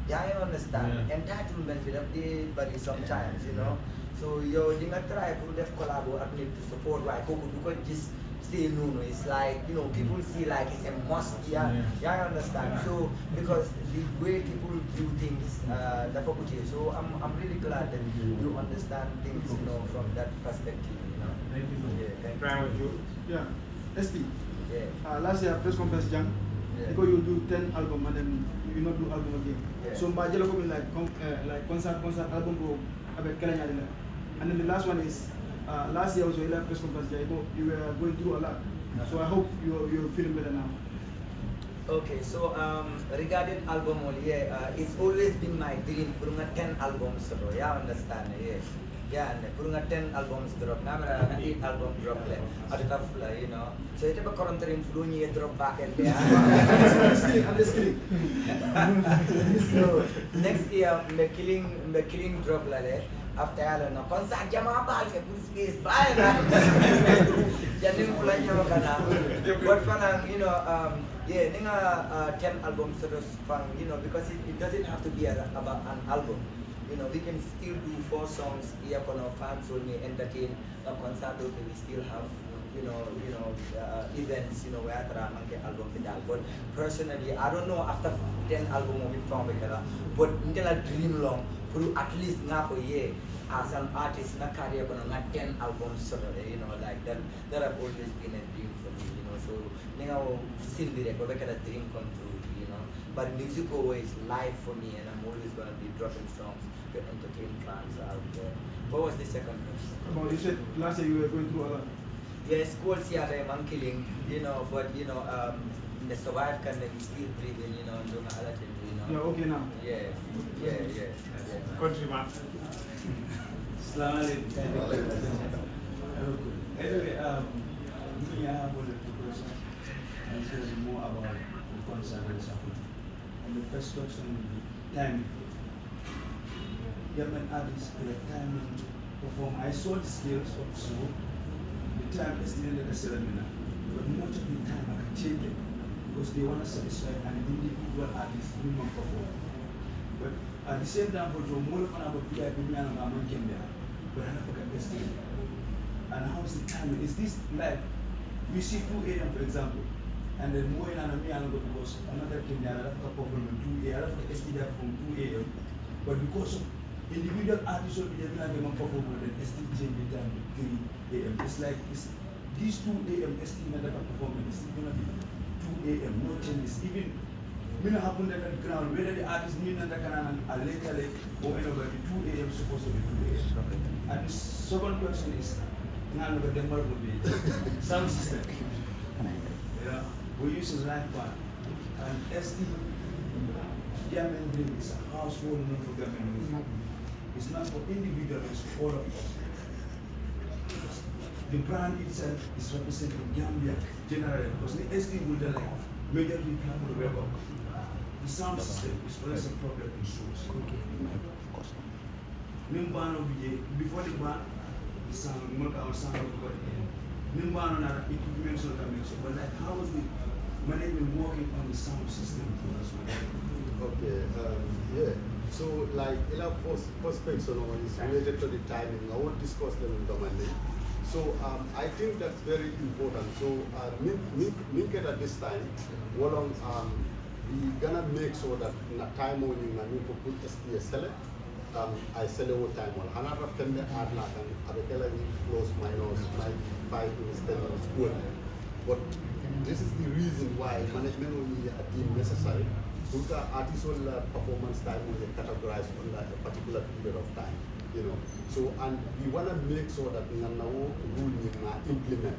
Yeah, I understand. Yeah. Entitlement with everybody sometimes, you know. So you're gonna try to have collabo at to support why Coco could just say no. It's like, you know, people see like it's a must. Yeah, yeah, I understand. So because the way people do things, the faculty. So I'm really glad that you understand things, you know, from that perspective, you know. Thank you. Yeah, thank Brian, would you? Yeah. ST. Yeah. Last year press conference jam. Yeah. Because you do 10 album and then you not do album again. Yeah. So my jello go like concert album go avec Kelenya. And then the last one is last year also a press conference. You were going through a lot. So I hope you're feeling better now. Okay, so regarding album, it's always been my dream to 10 albums. So yeah, understand. Yeah. Yeah, and putting 10 albums drop. Now 8 album drop le. At the you know. So it's a current influence drop back and there. I'm just kidding. So next year, me killing drop le. After all, no concert jama bal ke put space bye na. Jadi mulai jama kana. But for now, you know, yeah, ninga 10 albums terus fun, you know, because it doesn't have to be about an album. You know, we can still do 4 songs here for our fans only entertain a concert. Okay, we still have, events, where I can album pedal. But personally, I don't know after 10 album we found but until I dream long, for at least now a year as an artist, na career gonna 10 albums, like that. That have always been a dream for me, So now still the record, a dream come true, But music always live for me, and I'm always gonna be dropping songs to entertain fans out there. What was the second question? About you said last year you were going through a lot. Yes, schools here I'm killing, but the survive can be still breathing, doing a lot of You're okay now? Yeah. Country man. Anyway, me, I have only 2 questions. And this is more about the concert that is happening. And the first question will be timing. Gambian artists have timing to perform. I saw the skills of so the time is still in the ceremony, but much of the time I can change it because they want to satisfy an individual artist who want perform. But at the same time, for Joe, more than about VIP, I'm Gambian, but I never forget this thing. And how is the timing? Is this like we see 2 a.m. for example, and then more than me and because another Kenyan, I have to perform at 2 a.m. I have to ST from 2 a.m. But because of individual artists will be able to perform and ST change the time to 3 a.m. It's like these 2 a.m. ST never performing. It's gonna be 2 a.m. No changes. Even when it happen at the ground, whether the artist mean that can a later or anywhere, 2 a.m. supposed to be 2 a.m. And the second question is now look at the sound system. Yeah, we use a live band and ST Gambian Dream is a household name for Gambian music. It's not for individuals, it's for all of us. The brand itself is representing Gambia generally because the ST will like majorly come to the The sound system is always a problem in shows. Before the band, the sound, our sound got in. Equipment but like how is the management working on the sound system as well? Okay, yeah. So like in our first question is related to the timing. I won't discuss them in the Monday. So I think that's very important. So make it at this time, we're gonna make sure that time only I need to put SPA select. I sell over time on another 10 add like and close minus 5 instead of school. But this is the reason why management will be a team necessary. Because artists will performance time will be categorized under a particular period of time. So and we want to make sure that we now rule implement,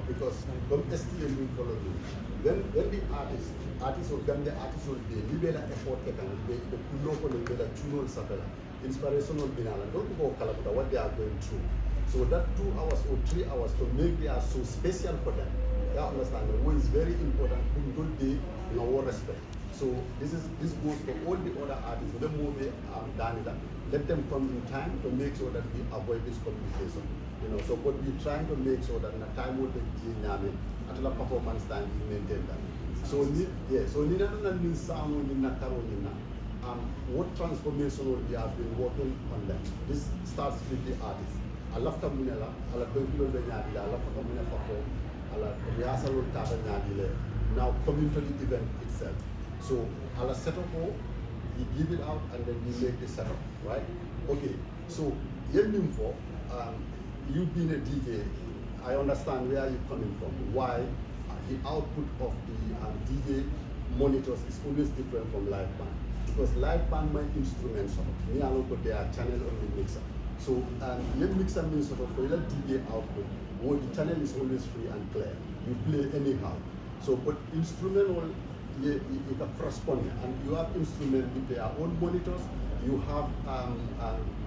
because from STM will follow you. When the artists will come, the artists will be libera effort can be the local libera chuno sapela inspirational binala don't go kalabuta what they are going through. So that 2 hours or 3 hours to make they are so special for them. You You understand? What is very important, good day, no respect. So this goes for all the other artists. The more they done it, let them come in time to make sure that we avoid this complication. So but we're trying to make sure that in the time will be at the performance time we maintain that. So so what transformation we have been working on them. This starts with the artist. I love Munela, I love I love perform, I love rehearsal now coming to the event itself. So I'll set up all, you give it out and then we make the setup, right? Okay, so you being a DJ, I understand where you're coming from. Why the output of the DJ monitors is always different from live band. Because live band my instruments me alone put their channel on the mixer. So the mixer means sort of for your DJ output, where the channel is always free and clear. You play anyhow. So but instrumental you can correspond and you have instruments with their own monitors, you have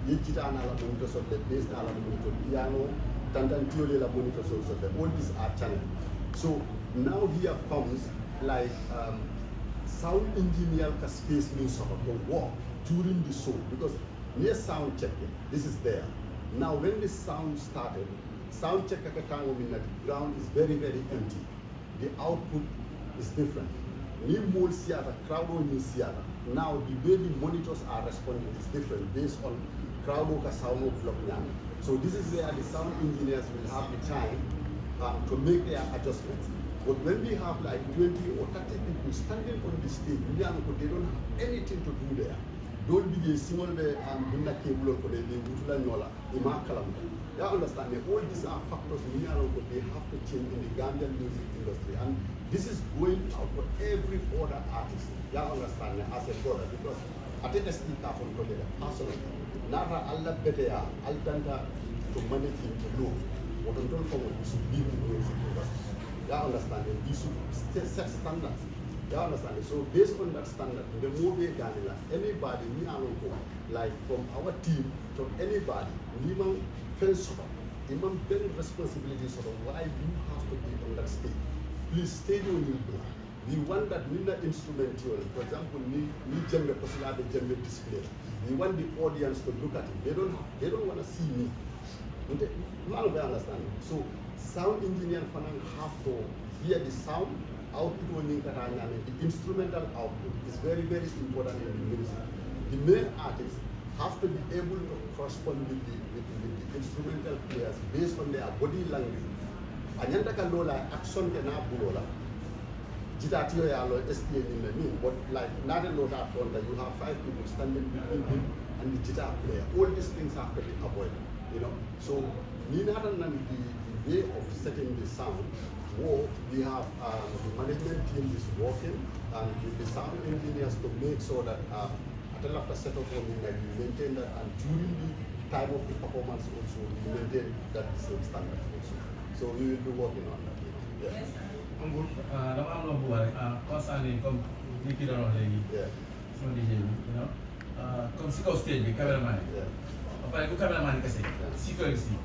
guitar monitors of the bass monitor, piano, tantantiole monitors also. All these are channels. So now here comes like sound engineer space means sort of the work during the show because near sound check this is there. Now when the sound started, sound check at the time of the ground is very empty. The output is different. Crowd now the way the monitors are responding is different based on crowd sound block. So this is where the sound engineers will have the time to make their adjustments. But when we have like 20 or 30 people standing on the stage, they don't have anything to do there. Don't be a single way cable for the you understand that all these are factors they have to change in the Gambian music industry, and this is going out for every other artist. You understand that as a brother because I think the speaker from Korea personally, Nara Allah better Altanta to manage him to know what I'm talking about. We should be in the music industry. You understand that we should set standards. You understand it? So based on that standard, the more we can anybody, like from our team to anybody, even fence even very responsibility sort of why you have to be on that stage. Please stay on your plan. We want that we not instrumental. For example, we generate the general display. We want the audience to look at it. They don't want to see me. None of them understand. So sound engineer have to hear the sound output the instrumental output is very important in the music. The main artists have to be able to correspond with the instrumental players based on their body language. Anyanta ka lola action ke na bulola. Jita tiyo ya lo STA in the mean, but like not a lot of that you have 5 people standing between him and the guitar player. All these things have to be avoided, So the way of setting the sound. We have the management team is working and with the sound engineers to make sure that after setup we maintain that, and during the time of the performance also we maintain that same standard also. So we will be working on that. Yes. Concerning comme si kaw stage bi cameraman ba pare bu cameraman kese security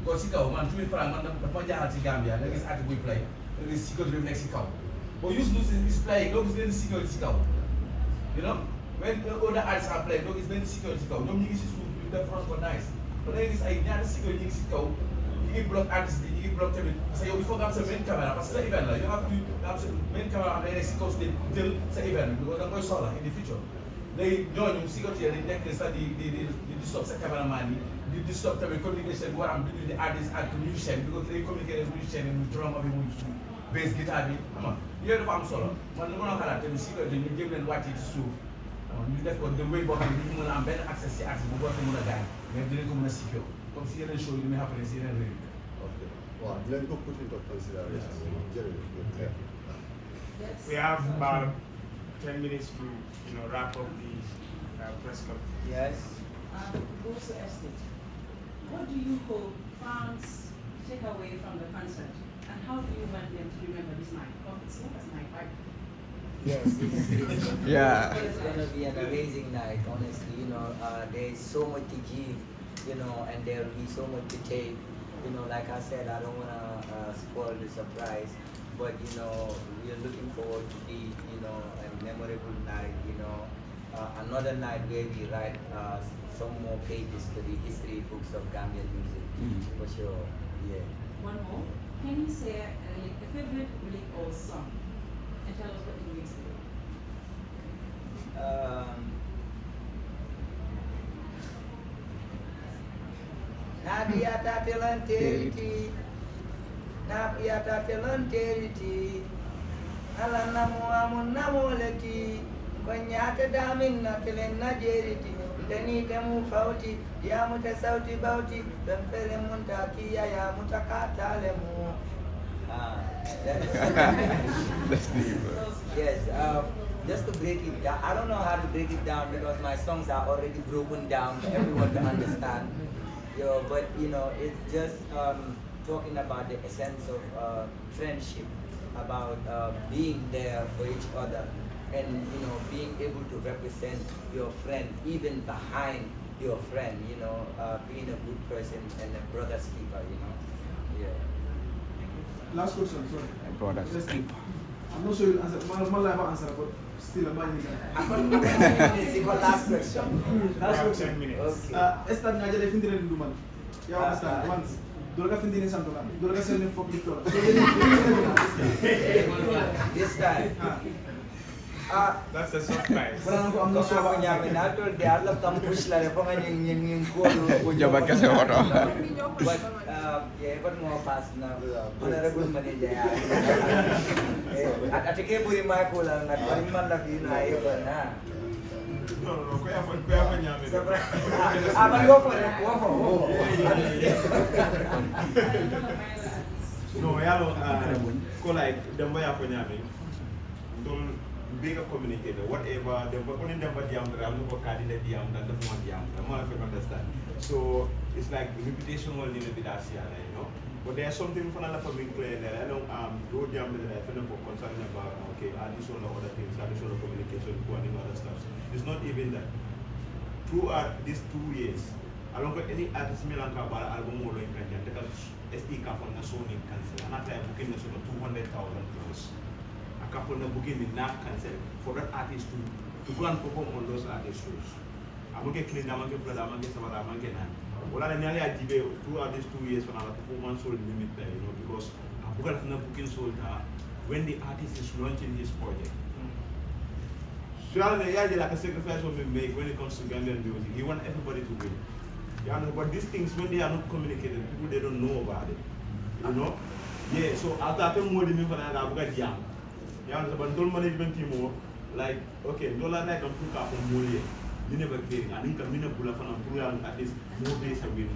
ko si kaw man 2000 francs man dafa jaaxal ci Gambia nga gis artiste buy play nga gis security bi nekk si kaw but use this is playing doo gis benn security si kaw when other artists are playing doo gis benn security si kaw ñoom ñu ngi si suuf ñu def front ko nice ba da ngay gis ay ñaari security ñu ngi si kaw ñu ngi block artiste bi ñu ngi block tamit parce que yow il faut nga am sa main caméra parce que sa event la yow nga am sa main caméra xam ne nekk si kaw stage jël sa event bi da nga koy soxla in the future léegi ñooñu sécurité dañ nekk sax di stop sa cameraman yi di stop tamit communication bi war am between the artist ak musicien bi because day communiquer ak musicien bi muy drum bi muy bass guitar bi xam nga yooyu dafa am solo man lu mën a xalaat tamit sécurité ñu jéem leen wàccee ci suuf ñu def ko de wéy boo xam ne ñu mën a am benn accès si artiste bu war ko mën a gaañ mais dinañ ko mën a sécure comme si yeneen show yi muy happen si yeneen réew. Ok waaw dinañ ko put into consideration. Jërëjëf. We have about 10 minutes to wrap up the press conference. Yes. Also, Estate, what do you hope fans take away from the concert, and how do you want them to remember this night? Oh, it's not as night, right? Yes. Yeah. It's gonna be an amazing night, honestly. There is so much to give, and there will be so much to take. Like I said, I don't wanna spoil the surprise. But we are looking forward to be, a memorable night. Another night where we write some more pages to the history books of Gambian music, for sure. Yeah. One more. Can you say a favorite lyric or song and tell us what it means to you? Nabiata telanteriti, nabiata telanteriti, ala namu amun namoleti, konyata damin na telen najeriti, teni temu fauti, ya muta sauti bauti, pempere muntaki ya mutakata lemu. That's deep. Yes, just to break it down, I don't know how to break it down because my songs are already broken down for everyone to understand. But it's just talking about the essence of friendship, about being there for each other, and being able to represent your friend even behind your friend. Being a good person and a brother's keeper. Yeah. Last question, sorry. Brother's Just- keeper. I'm not sure you answer. My life answer, but still, I'm not Last question. Last question. 10 minutes. Okay. Esta ngaja de findire ndu man. Ya understand? Once. Dolaga findire santola. Dolaga sene fok victor. So This time. That's a surprise. Wala nako am na so Ako nyami na tol di alam tam push la ko nga yung Jabat kasi oro. But but mo pass na honorable manager ya. At ke buri ma ko lang at bari man la fi na ayo na. No, kuya pa nyame. Aman go for it. Go. No, yalo ko like demba ya ko nyame. Don't bigger communicator, whatever, the only number diam, I'm not cardinal diam, than the one diam. I'm not understand. So it's like reputational little bit as But there's something for another for me clear that I don't do diam that I feel for concerned about additional other things, additional communication, and other stuff. It's not even that. Throughout these 2 years, I don't got any artist me like about album or in Kenya. Take a SD cap on the Sony cancel, and after I booking the 200,000 plus. A couple of booking in not cancel for that artist to go and perform on those artist shows. I'm going to clean them, I'm going to play them, I'm going to some of them, I'm going to well, I nearly had debate throughout these 2 years for our performance sold limit there, because I'm going to booking sold when the artist is launching his project. So yeah, like a sacrifice we make when it comes to Gambian music. You want everybody to win. Yeah, but these things when they are not communicated, people they don't know about it. Yeah, so after more than me for that I've got young. Yeah, but don't management team like okay, don't like I'm too far from more. You never caring. I think I'm in a bull of at least more days a week,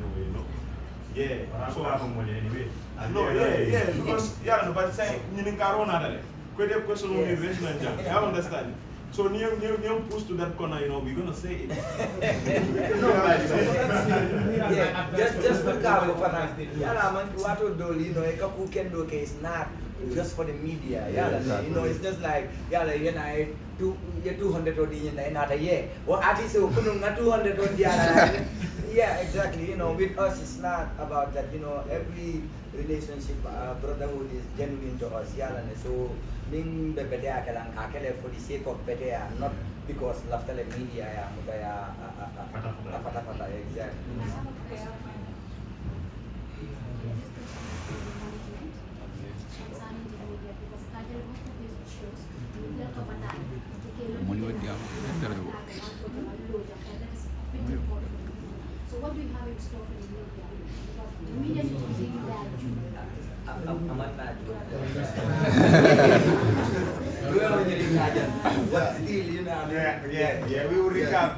Yeah. So anyway. No, yeah, because but say you need Corona. Question will be raised. I understand. So near push to that corner, we're gonna say it. Just look out for that. What to do, a couple can do is not just for the media. It's just like you're 200 or another year. Or artists who couldn't 200 or yeah, exactly. With us it's not about that. Every relationship, brotherhood is genuine to us. So being the better for the sake of better, not because after the media exactly. So what do you have in store for the media? Because the media is really bad. Yeah, we will recap.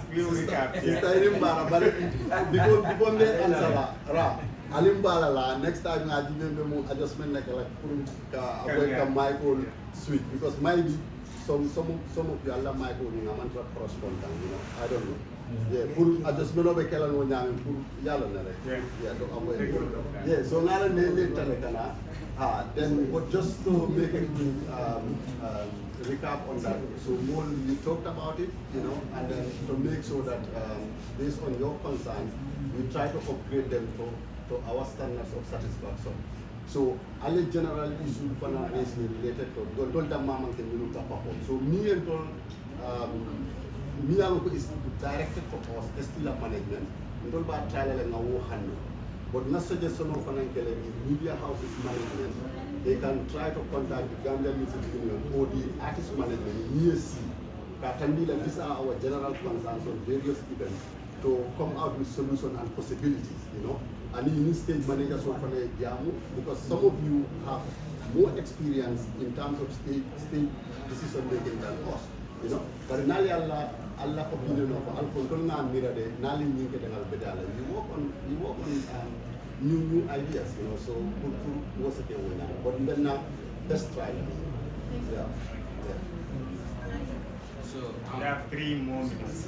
Before me answer Ra, Alimbala la next time I give them adjustment like avoid Michael sweet because maybe some of you are Michael in a mantra correspondent, I don't know. Yeah, pour adjustment of a calendar on young pour yellow. Yeah, so now then what just to make it recap on that. So more you talked about it, and then to make sure that based on your concerns, we try to upgrade them to our standards of satisfaction. So, all general issue is related to don't the mama can you look up. So, me and Milano is directed for us, still management. We don't buy trial and no handle. But not suggestion of financial media houses management. They can try to contact the Gambian Music Union or the artist management near C. These are our general concerns on various events to come out with solutions and possibilities, you know. And you need stage managers for Jamu because some of you have more experience in terms of stage decision making than us, you know. But now Allah opinion of Alfonso Mirade, Nali Ninke and Albedala. You work on new ideas, you know, so what's the winner. But then now let's try it. Yeah. So we have 3 more minutes.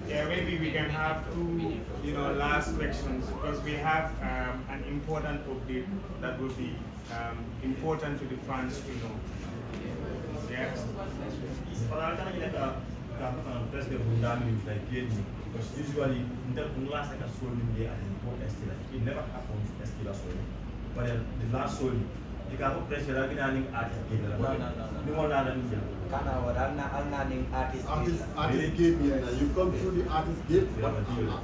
Yeah, maybe we can have 2, last questions because we have an important update that will be important to the fans to know. Yeah. Because usually, last like a soul in there and it never happens but the last soul. You can put pressure again and artist. Artist gate, you come through the artist gate, but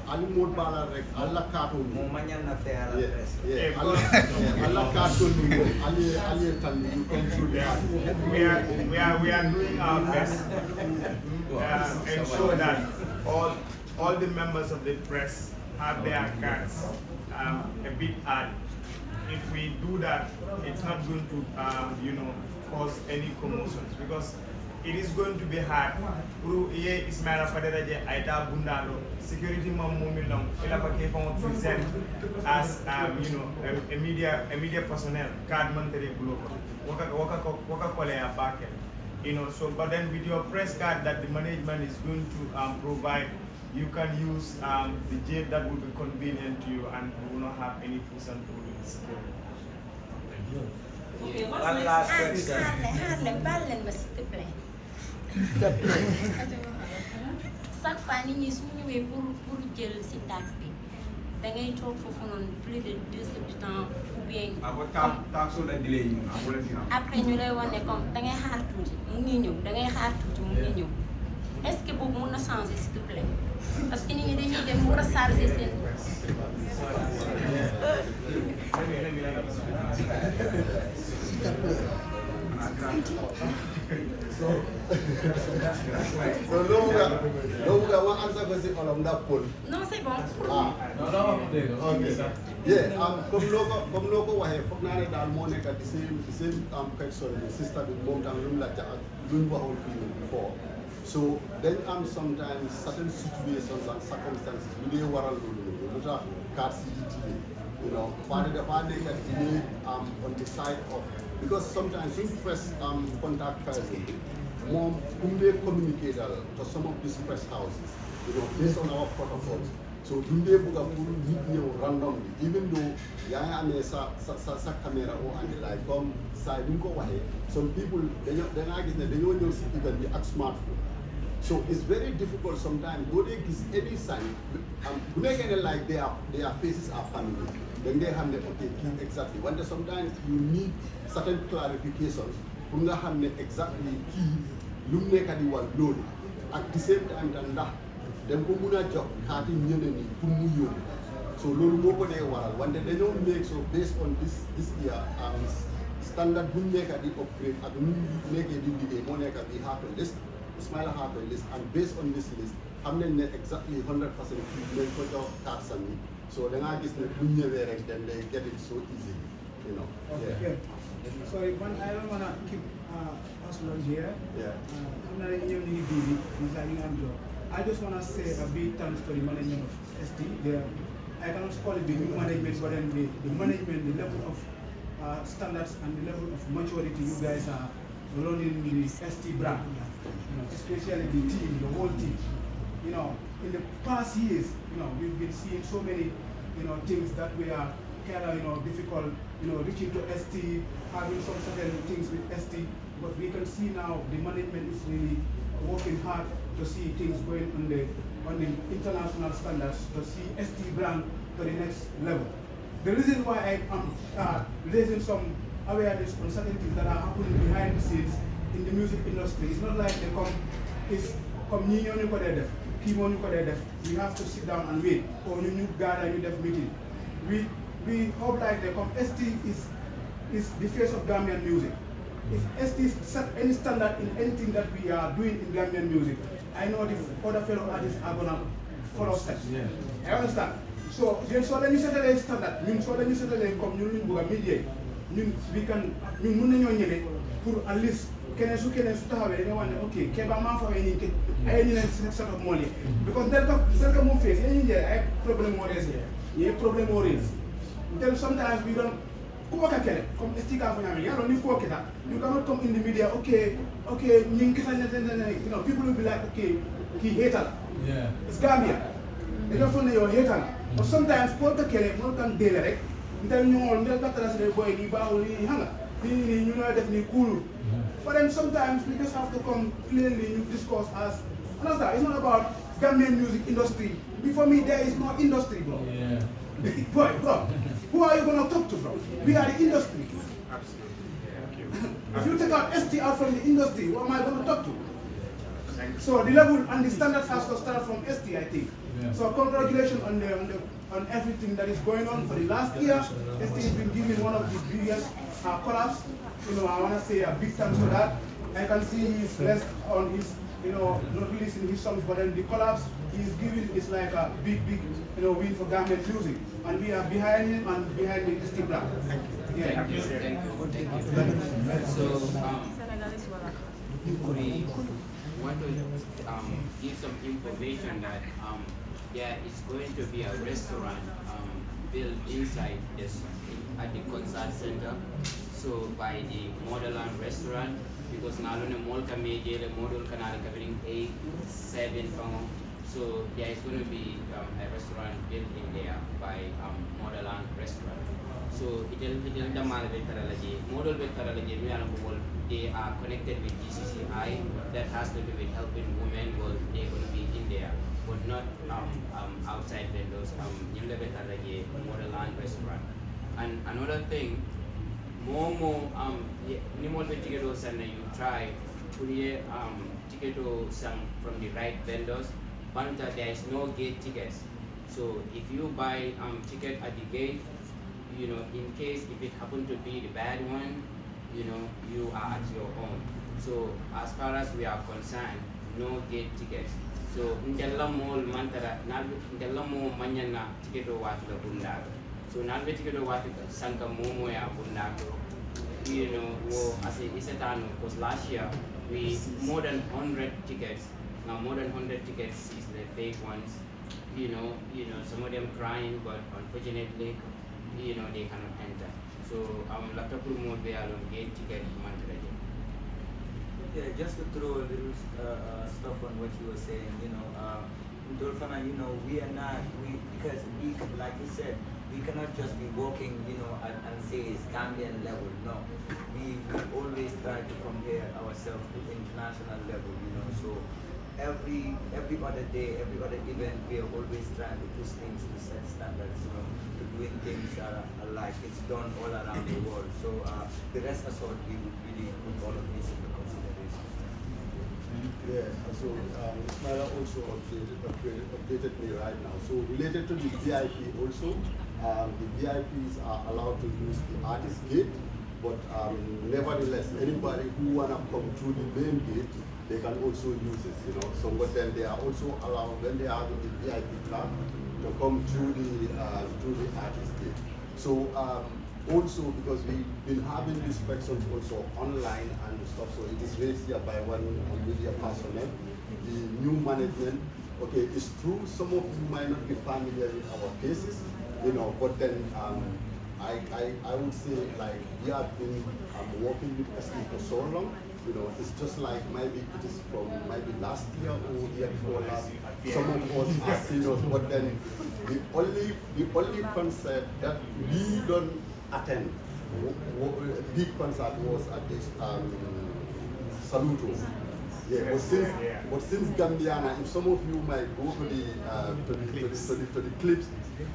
Ali Mod Bala Rek, Allah Cartoon. Yeah, Allah Cartoon, Ali Tali, you come through the artist gate. We are doing our best to ensure that all the members of the press have their cards a bit added. If we do that, it's not going to, cause any commotions because it is going to be hard. Security present as a media personnel, card so but then with your press card that the management is going to provide, you can use the jet that will be convenient to you and you will not have any push and pull in security. Okay, one last question. Chaque fois nit ñi su ñëwee pour jël si taxe bi da ngay toog foofu noonu plus de 2 heures de temps ou bien. Après ñu lay wane comme da ngay xaar tuuti mu ngi ñëw da ngay xaar tuuti mu ngi ñëw est-ce que boobu mën na changer s'il te plaît parce que nit ñi dañuy dem mu recharger seen. Loga one answer question on that poll. Non, c'est bon. Okay. Yeah, comme logo waxe foog naa ne daal moo nekk the same question the sister bi moom tam lu mu la jaxal lu ñu waxoon fii before. So then sometimes certain situations and circumstances we dee waral loolu lu tax card CGT part of the delay on the side of because sometimes we press contact person more communicator to some of these press houses, based on our protocols. So today we are putting randomly, even though sa camera or and like come side some people they don't use even the smartphone. So it's very difficult sometimes. Go they give any sign, like their faces are familiar. Then they have okay, exactly. When sometimes you need certain clarifications, exactly key, load. At the same time, then job, so when they don't make so based on this year standard upgrade make a half a list. Smile half a list, and based on this list, I'm exactly 100% treatment for the tax and me. So then I guess then they get it so easy, Okay. Yeah. Sorry, I don't want to keep us long here. Yeah. I'm not even busy designing a job. I just want to say a big thanks to the management of ST. I cannot call it the new management, but then the management, the level of standards and the level of maturity you guys are running the ST brand. Especially the team, the whole team. In the past years, we've been seeing so many, things that we are kind of, difficult, reaching to ST, having some certain things with ST. But we can see now the management is really working hard to see things going on the on the international standards to see ST brand to the next level. The reason why I am raising some awareness on certain things that are happening behind the scenes in the music industry, it's not like they come, it's come we have to sit down and wait, or you gather you def meeting. We hope like they come. ST is the face of Gambian music. If ST set any standard in anything that we are doing in Gambian music, I know the other fellow artists are gonna follow steps. Yeah. I understand. So then so then you set a standard. So then you set a come media. We can pour at least keneen su taxawee da nga wax ne ok Keba maa fa waxee nii ay ñu ne set of money because del ko moom face yéen ñu ay problème moo rees yéen problème moo rees then sometimes we don't kuma ka kele comme estika fa ñame yalo ni ko kita you cannot come in the media okay ñu ngi kita you know people will be like okay he hater yeah it's Gambia they don't find your hater but sometimes ko ka kele mo kan dele rek ndel ñu ndel ka tracé boy ni baawul ni hanga ni ñu no def ni cool. But then sometimes we just have to come clearly you discuss as understand. It's not about Gambian music industry. Before me, there is no industry, bro. Yeah. bro, who are you gonna talk to, bro? We are the industry. Absolutely. Yeah, if you take out ST out from the industry, what am I gonna talk to? So the level and the standards has to start from ST, I think. Yeah. So congratulations on everything that is going on for the last year. ST has been given one of the biggest collabs. You know, I want to say a big thanks for that. I can see he's blessed on his, you know, not releasing his songs, but then the collabs he's giving is like a big, you know, win for Gambian music. And we are behind him and behind the ST brand. Thank you. Yeah. Thank you. So, we want to give some information that there is going to be a restaurant built inside this at the concert center. So by the Modeland restaurant, because now the mall can make the model canal covering 8-7 pounds. So there is going to be a restaurant built in there by Modeland restaurant. So it'll the model they are connected with GCCI that has to do with helping women. Well, they're going to be in there, but not outside vendors. Modeland restaurant. And another thing, more ticketos and you try to ticketos from the right vendors. But there is no gate tickets. So if you buy ticket at the gate, you know, in case if it happened to be the bad one, you know, you are at your own. So as far as we are concerned, no gate tickets. So ndella mol mantara ndella mo manyana ticketo watla bundaga. So nalbe ticketo watla sanka momo ya bundaga. You know, as a isetano, because last year we more than 100 tickets. Now more than 100 tickets is the fake ones. You know, some of them crying, but unfortunately, you know, they cannot enter. So laptop more be alone gate ticket monthly. Yeah, just to throw a little stuff on what you were saying, you know, Dolphina, you know, because we, like you said, we cannot just be walking, you know, and say it's Gambian level. No, we always try to compare ourselves to international level, you know. So every other day, every other event, we are always trying to push things to set standards, you know, to doing things like it's done all around the world. So the rest assured, we would really put all of this into consideration. Yeah, so Ismaila also updated me right now. So related to the VIP also, the VIPs are allowed to use the artist gate, but nevertheless, anybody who wanna come through the main gate, they can also use it, you know. So, but then they are also allowed, when they are with the VIP card, to come through the artist gate. So also because we've been having inspections also online and stuff, so it is raised here by one media personnel. The new management, okay, it's true, some of you might not be familiar with our faces, you know, but then I would say, like, we have been working with ST for so long, you know, it's just like maybe it is from maybe last year or year before last. Some of us are seniors, but then the only concert that we don't attend, big concert was at this Saluto. Yeah, but since Gambiana, if some of you might go to the clips,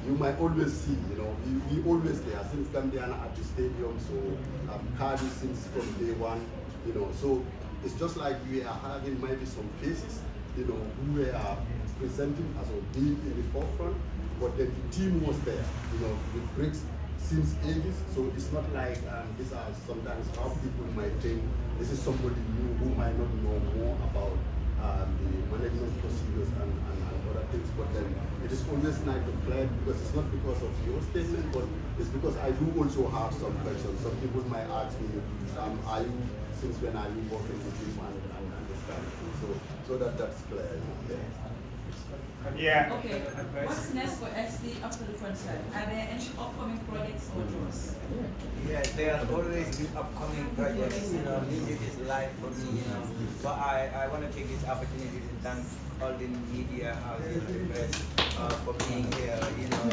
you might always see, you know, we always there since Gambiana at the stadium. So Cardi since from day one, you know. So it's just like we are having maybe some faces, you know, who are presenting as a being in the forefront, but then the team was there, you know, with bricks since ages. So it's not like these are sometimes how people might think this is somebody new who might not know more about the management procedures and other things, but then it is always nice to play because it's not because of your statement, but it's because I do also have some questions. Some people might ask me, are you, since when are you working with him and this kind of thing. So that's clear. Yeah. Okay. What's next for SD after the concert? Are there any upcoming projects or tours? Yeah, there are always new upcoming projects. You know, music is life for me. You know, but I want to take this opportunity to thank all the media houses, the press, for being here. You know,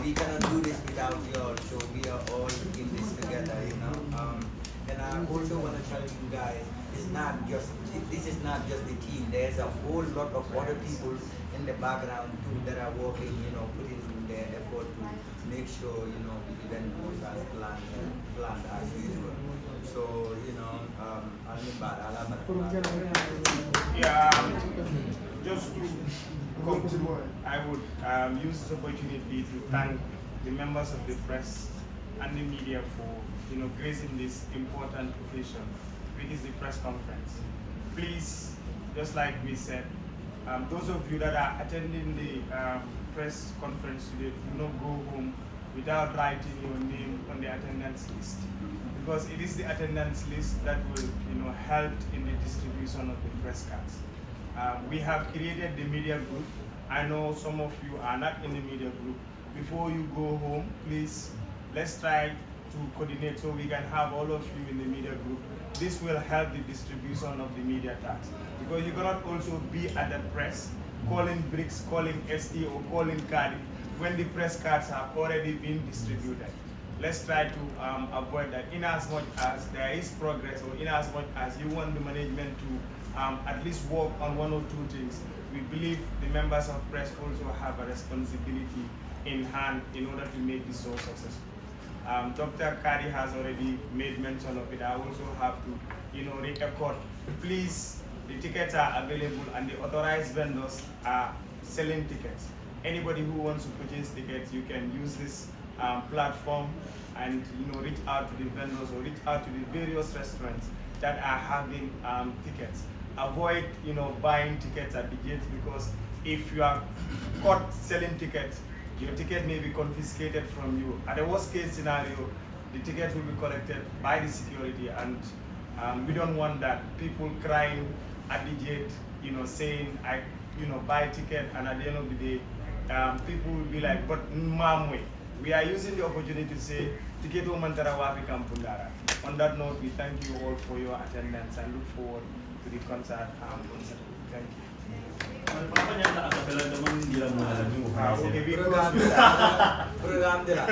we cannot do this without you all. So we are all in this together. You know, and I also want to tell you guys, this is not just the team. There's a whole lot of other people in the background too that are working, you know, putting in their effort to make sure, you know, the event goes as planned as usual. So, you know, just to conclude, I would use this opportunity to thank the members of the press and the media for, you know, gracing this important occasion, which is the press conference. Please, just like we said, those of you that are attending the press conference today, do not go home without writing your name on the attendance list, because it is the attendance list that will, you know, help in the distribution of the press cards. We have created the media group. I know some of you are not in the media group. Before you go home, please, let's try to coordinate so we can have all of you in the media group. This will help the distribution of the media tax, because you cannot also be at the press calling bricks, calling SD or calling Cardi when the press cards have already been distributed. Let's try to avoid that. In as much as there is progress, or in as much as you want the management to at least work on one or two things, we believe the members of press also have a responsibility in hand in order to make this so successful. Dr. Kari has already made mention of it. I also have to, you know, record. Please, the tickets are available and the authorized vendors are selling tickets. Anybody who wants to purchase tickets, you can use this platform and, you know, reach out to the vendors or reach out to the various restaurants that are having tickets. Avoid, you know, buying tickets at the gates, because if you are caught selling tickets, your ticket may be confiscated from you. At the worst case scenario, the ticket will be collected by the security, and we don't want that. People crying at the gate, you know, saying, buy a ticket, and at the end of the day, people will be like, but mamwe. We are using the opportunity to say, ticket umantara wafi kampundara. On that note, we thank you all for your attendance and look forward to the concert. Thank you. Program de la.